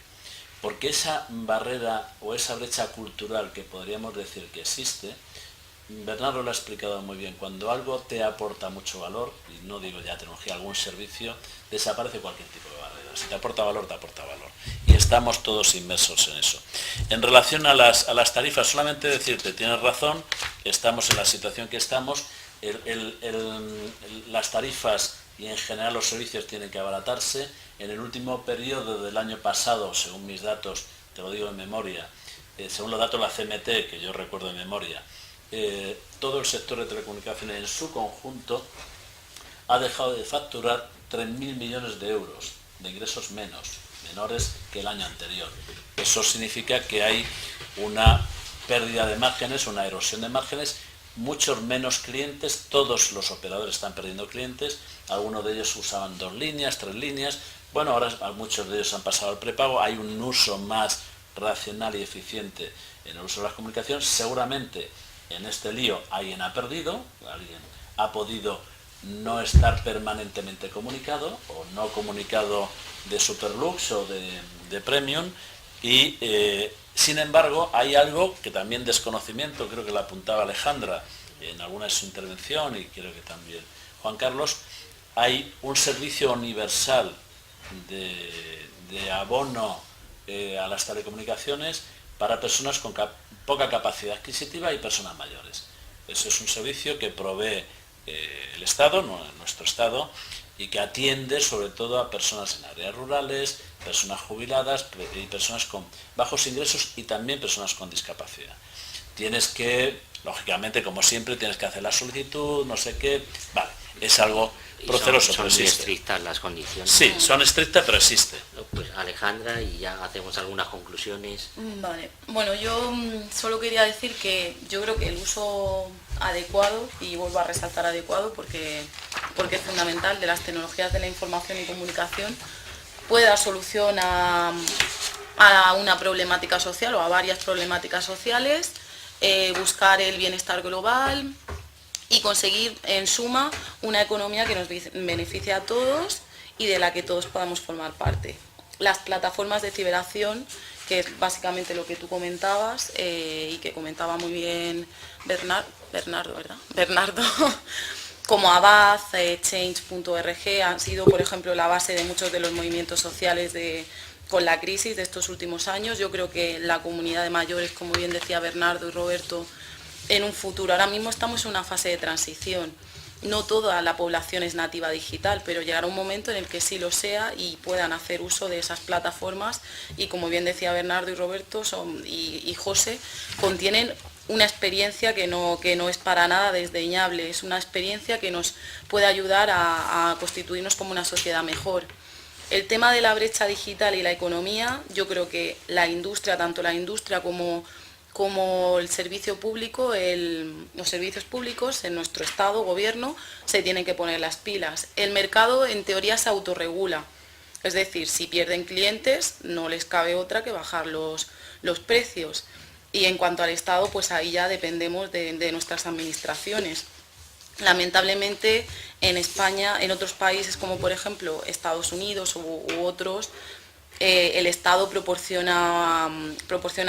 Porque esa barrera o esa brecha cultural que podríamos decir que existe, Bernardo lo ha explicado muy bien, cuando algo te aporta mucho valor, y no digo ya tecnología, algún servicio, desaparece cualquier tipo de barrera. Si te aporta valor, te aporta valor. Y estamos todos inmersos en eso. En relación a las tarifas, solamente decirte, tienes razón, estamos en la situación que estamos, las tarifas y en general los servicios tienen que abaratarse. En el último periodo del año pasado, según mis datos, te lo digo en memoria, según los datos de la CMT, que yo recuerdo de memoria, todo el sector de telecomunicaciones en su conjunto ha dejado de facturar 3.000 millones de euros de ingresos menores que el año anterior. Eso significa que hay una pérdida de márgenes, una erosión de márgenes, muchos menos clientes, todos los operadores están perdiendo clientes, algunos de ellos usaban 2 líneas, 3 líneas, bueno, ahora muchos de ellos han pasado al prepago, hay un uso más racional y eficiente en el uso de las comunicaciones, seguramente en este lío alguien ha perdido, alguien ha podido no estar permanentemente comunicado o no comunicado de Superlux o de Premium y sin embargo hay algo que también desconocimiento, creo que lo apuntaba Alejandra en alguna de su intervención y creo que también Juan Carlos, hay un servicio universal de abono a las telecomunicaciones para personas con poca capacidad adquisitiva y personas mayores. Eso es un servicio que provee el Estado, nuestro Estado, y que atiende sobre todo a personas en áreas rurales, personas jubiladas y personas con bajos ingresos y también personas con discapacidad. Tienes que, lógicamente, como siempre, tienes que hacer la solicitud, no sé qué, vale, es algo proceloso, son pero muy existe. estrictas las condiciones. Sí, son estrictas, pero existe. Pues Alejandra, y ya hacemos algunas conclusiones. Vale, bueno, yo solo quería decir que yo creo que el uso adecuado, y vuelvo a resaltar adecuado porque es fundamental, de las tecnologías de la información y comunicación puede dar solución a una problemática social o a varias problemáticas sociales, buscar el bienestar global y conseguir en suma una economía que nos beneficie a todos y de la que todos podamos formar parte. Las plataformas de ciberacción, que es básicamente lo que tú comentabas y que comentaba muy bien Bernardo, como Abad, Change.org, han sido, por ejemplo, la base de muchos de los movimientos sociales con la crisis de estos últimos años. Yo creo que la comunidad de mayores, como bien decía Bernardo y Roberto, en un futuro, ahora mismo estamos en una fase de transición. No toda la población es nativa digital, pero llegará un momento en el que sí lo sea y puedan hacer uso de esas plataformas y, como bien decía Bernardo y Roberto y José, contienen una experiencia que no es para nada desdeñable, es una experiencia que nos puede ayudar a constituirnos como una sociedad mejor. El tema de la brecha digital y la economía, yo creo que la industria, tanto la industria como el servicio público, los servicios públicos en nuestro Estado, gobierno, se tienen que poner las pilas. El mercado en teoría se autorregula, es decir, si pierden clientes no les cabe otra que bajar los precios. Y en cuanto al Estado, pues ahí ya dependemos de nuestras administraciones. Lamentablemente en España, en otros países como por ejemplo Estados Unidos u otros, el Estado proporciona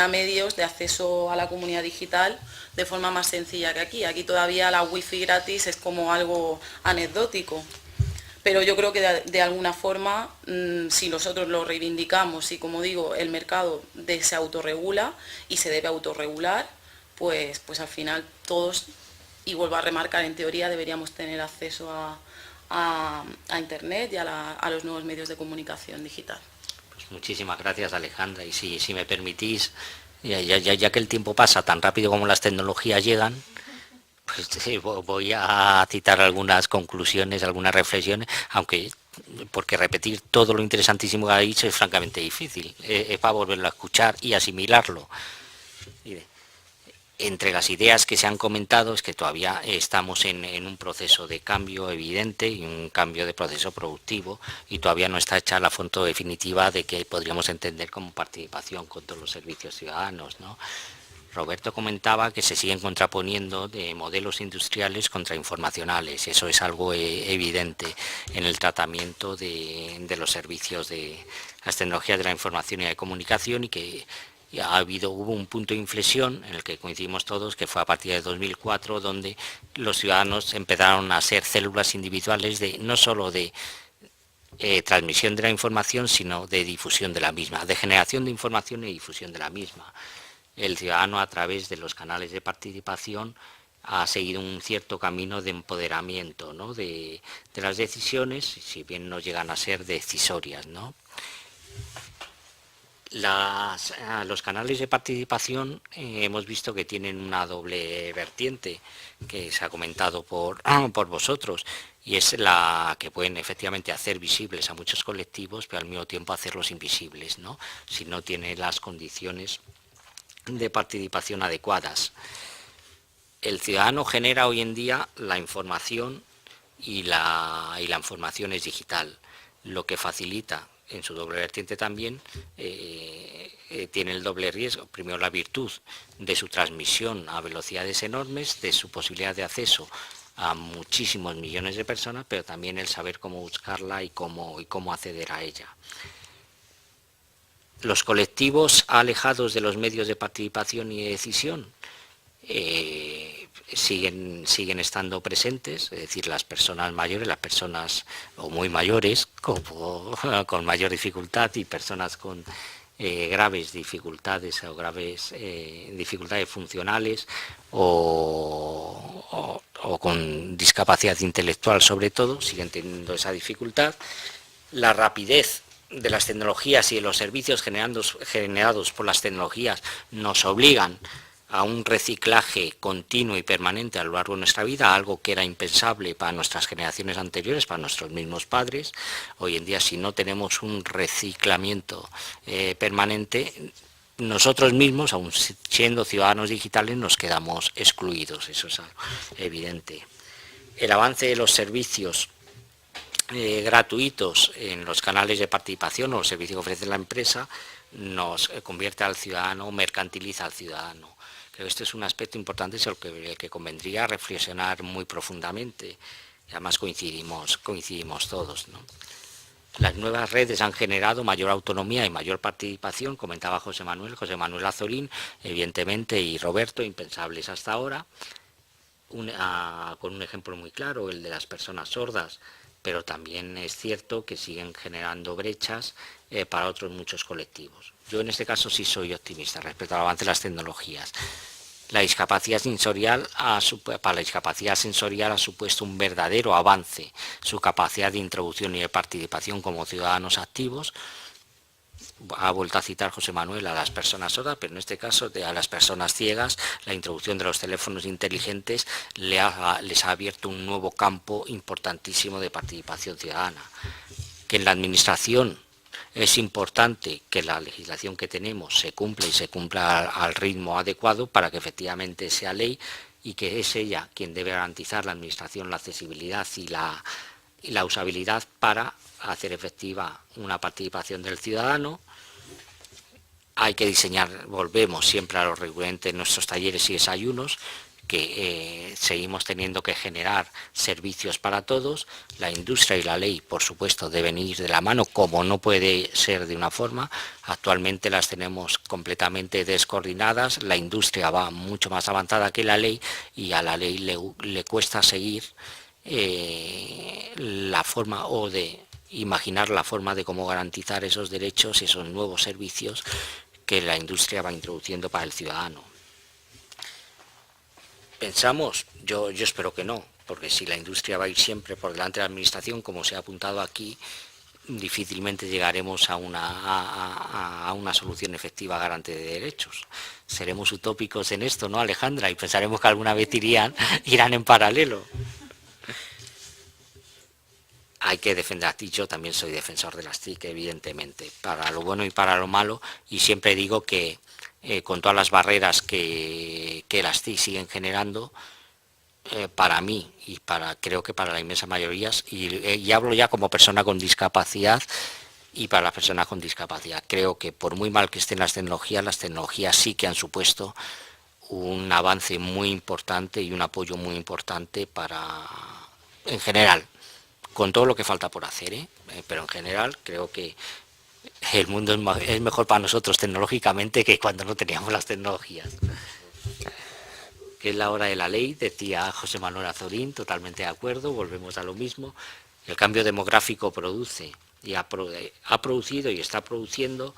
medios de acceso a la comunidad digital de forma más sencilla que aquí. Aquí todavía la wifi gratis es como algo anecdótico. Pero yo creo que de alguna forma, si nosotros lo reivindicamos y, como digo, el mercado se autorregula y se debe autorregular, pues al final todos, y vuelvo a remarcar, en teoría deberíamos tener acceso a Internet y a los nuevos medios de comunicación digital. Pues muchísimas gracias, Alejandra, y si me permitís, ya que el tiempo pasa tan rápido como las tecnologías llegan, pues voy a citar algunas conclusiones, algunas reflexiones, porque repetir todo lo interesantísimo que ha dicho es francamente difícil, es para volverlo a escuchar y asimilarlo. Entre las ideas que se han comentado es que todavía estamos en un proceso de cambio evidente y un cambio de proceso productivo y todavía no está hecha la foto definitiva de que podríamos entender como participación con todos los servicios ciudadanos, ¿no? Roberto comentaba que se siguen contraponiendo de modelos industriales contra informacionales. Eso es algo evidente en el tratamiento de los servicios de las tecnologías de la información y de comunicación, y que hubo un punto de inflexión en el que coincidimos todos, que fue a partir de 2004, donde los ciudadanos empezaron a ser células individuales no solo de transmisión de la información, sino de difusión de la misma, de generación de información y difusión de la misma. El ciudadano, a través de los canales de participación, ha seguido un cierto camino de empoderamiento, ¿no?, de las decisiones, si bien no llegan a ser decisorias, ¿no? Los canales de participación hemos visto que tienen una doble vertiente, que se ha comentado por vosotros, y es la que pueden efectivamente hacer visibles a muchos colectivos, pero al mismo tiempo hacerlos invisibles, ¿no?, si no tiene las condiciones de participación adecuadas. El ciudadano genera hoy en día la información y la información es digital, lo que facilita en su doble vertiente también, tiene el doble riesgo, primero la virtud de su transmisión a velocidades enormes, de su posibilidad de acceso a muchísimos millones de personas, pero también el saber cómo buscarla y cómo acceder a ella. Los colectivos alejados de los medios de participación y de decisión siguen estando presentes, es decir, las personas mayores, las personas o muy mayores con mayor dificultad y personas con graves dificultades o graves dificultades funcionales o con discapacidad intelectual sobre todo, siguen teniendo esa dificultad. La rapidez de las tecnologías y de los servicios generados por las tecnologías nos obligan a un reciclaje continuo y permanente a lo largo de nuestra vida, algo que era impensable para nuestras generaciones anteriores, para nuestros mismos padres. Hoy en día, si no tenemos un reciclamiento permanente, nosotros mismos, aun siendo ciudadanos digitales, nos quedamos excluidos, eso es algo evidente. El avance de los servicios gratuitos en los canales de participación o los servicios que ofrece la empresa nos convierte al ciudadano, mercantiliza al ciudadano. Creo que este es un aspecto importante sobre el que convendría reflexionar muy profundamente. Y además coincidimos todos, ¿no? Las nuevas redes han generado mayor autonomía y mayor participación, comentaba José Manuel Azorín, evidentemente, y Roberto, impensables hasta ahora, con un ejemplo muy claro, el de las personas sordas, pero también es cierto que siguen generando brechas para otros muchos colectivos. Yo en este caso sí soy optimista respecto al avance de las tecnologías. La discapacidad sensorial para la discapacidad sensorial ha supuesto un verdadero avance, su capacidad de introducción y de participación como ciudadanos activos. Ha vuelto a citar José Manuel a las personas sordas, pero en este caso a las personas ciegas, la introducción de los teléfonos inteligentes les ha abierto un nuevo campo importantísimo de participación ciudadana. Que en la administración es importante que la legislación que tenemos se cumpla y se cumpla al ritmo adecuado para que efectivamente sea ley y que es ella quien debe garantizar la administración, la accesibilidad y la usabilidad para hacer efectiva una participación del ciudadano. Hay que diseñar, volvemos siempre a lo recurrente en nuestros talleres y desayunos, que seguimos teniendo que generar servicios para todos. La industria y la ley, por supuesto, deben ir de la mano, como no puede ser de una forma. Actualmente las tenemos completamente descoordinadas, la industria va mucho más avanzada que la ley y a la ley le cuesta seguir la forma o de imaginar la forma de cómo garantizar esos derechos y esos nuevos servicios que la industria va introduciendo para el ciudadano. Pensamos, yo espero que no, porque si la industria va a ir siempre por delante de la administración, como se ha apuntado aquí, difícilmente llegaremos a una solución efectiva garante de derechos. Seremos utópicos en esto, ¿no, Alejandra? Y pensaremos que alguna vez irán en paralelo. Hay que defender a TIC, yo también soy defensor de las TIC, evidentemente, para lo bueno y para lo malo, y siempre digo que con todas las barreras que las TIC siguen generando, para mí y creo que para la inmensa mayoría, y hablo ya como persona con discapacidad y para las personas con discapacidad, creo que por muy mal que estén las tecnologías sí que han supuesto un avance muy importante y un apoyo muy importante en general, con todo lo que falta por hacer, pero en general creo que el mundo es mejor para nosotros tecnológicamente que cuando no teníamos las tecnologías. Que es la hora de la ley, decía José Manuel Azorín, totalmente de acuerdo, volvemos a lo mismo. El cambio demográfico produce y ha producido y está produciendo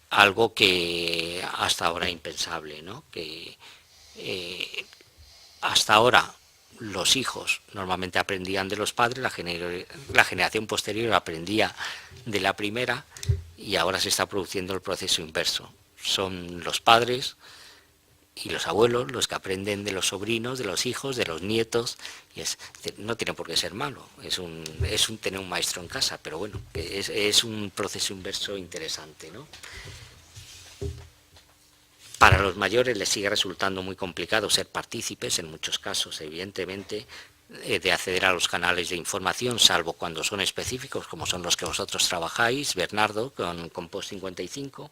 algo que hasta ahora impensable, ¿no? Que hasta ahora los hijos normalmente aprendían de los padres, la generación posterior aprendía de la primera y ahora se está produciendo el proceso inverso. Son los padres y los abuelos los que aprenden de los sobrinos, de los hijos, de los nietos, y no tiene por qué ser malo, es tener un maestro en casa, pero bueno, es un proceso inverso interesante, ¿no? Para los mayores les sigue resultando muy complicado ser partícipes, en muchos casos, evidentemente, de acceder a los canales de información, salvo cuando son específicos, como son los que vosotros trabajáis, Bernardo, con Post 55.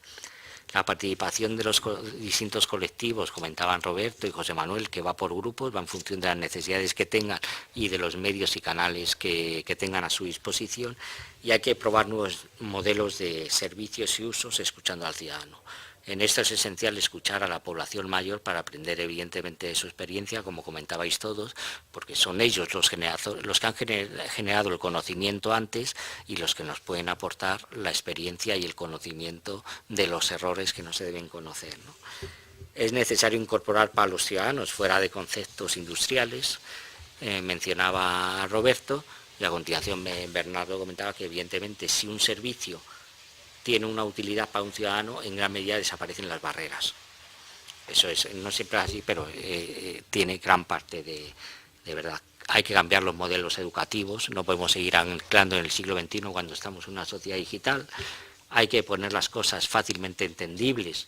La participación de los distintos colectivos, comentaban Roberto y José Manuel, que va por grupos, va en función de las necesidades que tengan y de los medios y canales que tengan a su disposición, y hay que probar nuevos modelos de servicios y usos escuchando al ciudadano. En esto es esencial escuchar a la población mayor para aprender evidentemente de su experiencia, como comentabais todos, porque son ellos los que han generado el conocimiento antes y los que nos pueden aportar la experiencia y el conocimiento de los errores que no se deben conocer, ¿no? Es necesario incorporar para los ciudadanos, fuera de conceptos industriales, mencionaba Roberto, y a continuación Bernardo comentaba que evidentemente si un servicio tiene una utilidad para un ciudadano, en gran medida desaparecen las barreras. Eso es, no siempre es así, pero tiene gran parte de verdad. Hay que cambiar los modelos educativos, no podemos seguir anclando en el siglo XXI cuando estamos en una sociedad digital. Hay que poner las cosas fácilmente entendibles,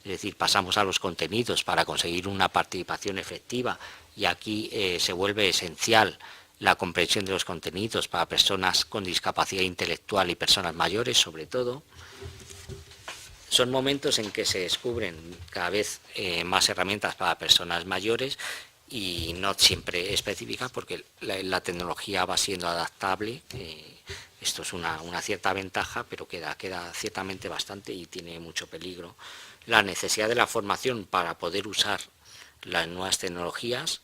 es decir, pasamos a los contenidos para conseguir una participación efectiva, y aquí se vuelve esencial la comprensión de los contenidos para personas con discapacidad intelectual y personas mayores, sobre todo. Son momentos en que se descubren cada vez más herramientas para personas mayores, y no siempre específicas, porque la tecnología va siendo adaptable. Esto es una cierta ventaja, pero queda ciertamente bastante y tiene mucho peligro. La necesidad de la formación para poder usar las nuevas tecnologías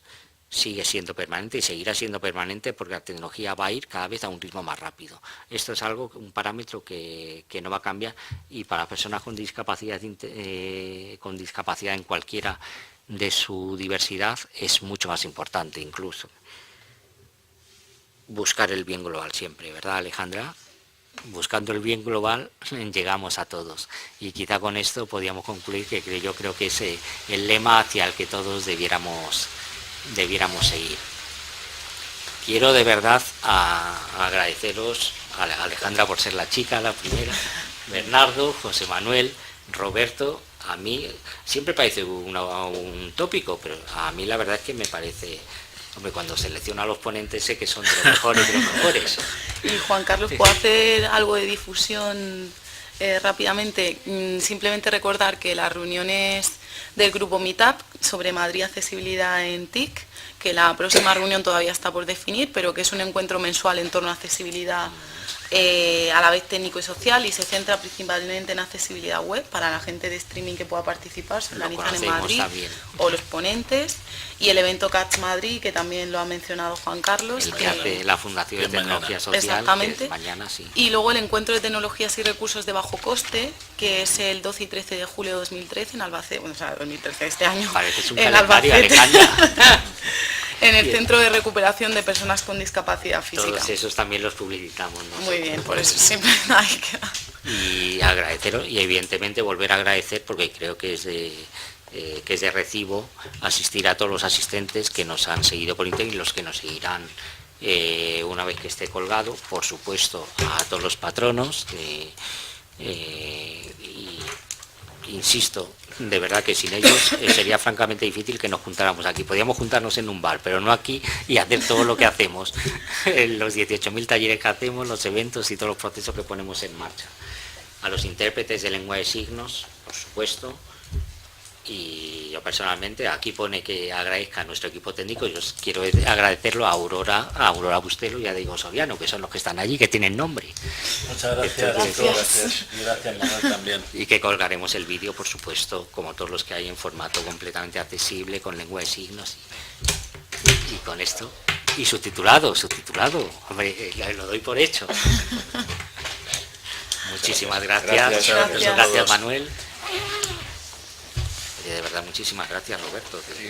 sigue siendo permanente y seguirá siendo permanente, porque la tecnología va a ir cada vez a un ritmo más rápido. Esto es un parámetro que no va a cambiar, y para personas con discapacidad en cualquiera de su diversidad es mucho más importante incluso. Buscar el bien global siempre, ¿verdad, Alejandra? Buscando el bien global llegamos a todos, y quizá con esto podríamos concluir que yo creo que es el lema hacia el que todos debiéramos seguir. Quiero de verdad agradeceros a Alejandra por ser la chica, la primera, Bernardo, José Manuel, Roberto. A mí siempre parece un tópico, pero a mí la verdad es que me parece, hombre, cuando selecciono a los ponentes sé que son de los mejores de los mejores. Y Juan Carlos, ¿puedo hacer algo de difusión rápidamente? Simplemente recordar que las reuniones del grupo Meetup sobre Madrid Accesibilidad en TIC, que la próxima reunión todavía está por definir, pero que es un encuentro mensual en torno a accesibilidad a la vez técnico y social, y se centra principalmente en accesibilidad web para la gente de streaming que pueda participar, se organizan en Madrid también, o los ponentes, y el evento Catch Madrid, que también lo ha mencionado Juan Carlos, el que hace la Fundación de Tecnología Social, exactamente, mañana, sí. Y luego el encuentro de tecnologías y recursos de bajo coste, que es el 12 y 13 de julio de 2013 en Albacete, bueno, o sea, 2013 este año, parece un en calendario, Albacete. En el Centro de Recuperación de Personas con Discapacidad Física. Todos esos también los publicitamos nosotros. Muy bien, por eso siempre hay que... Y agradeceros, y evidentemente volver a agradecer, porque creo que es de recibo asistir a todos los asistentes que nos han seguido por internet y los que nos seguirán una vez que esté colgado. Por supuesto, a todos los patronos. Y insisto, de verdad que sin ellos sería francamente difícil que nos juntáramos aquí. Podríamos juntarnos en un bar, pero no aquí, y hacer todo lo que hacemos, los 18.000 talleres que hacemos, los eventos y todos los procesos que ponemos en marcha. A los intérpretes de lengua de signos, por supuesto, y yo personalmente, aquí pone que agradezca a nuestro equipo técnico. Yo quiero agradecerlo a Aurora Bustelo y a Diego Soriano, que son los que están allí, que tienen nombre. Muchas gracias. Gracias. Y gracias, Manuel, también. Y que colgaremos el vídeo, por supuesto, como todos los que hay, en formato completamente accesible, con lengua de signos y con esto. Y subtitulado, hombre, lo doy por hecho. Muchísimas gracias. Gracias, Manuel. De verdad, muchísimas gracias, Roberto. Sí.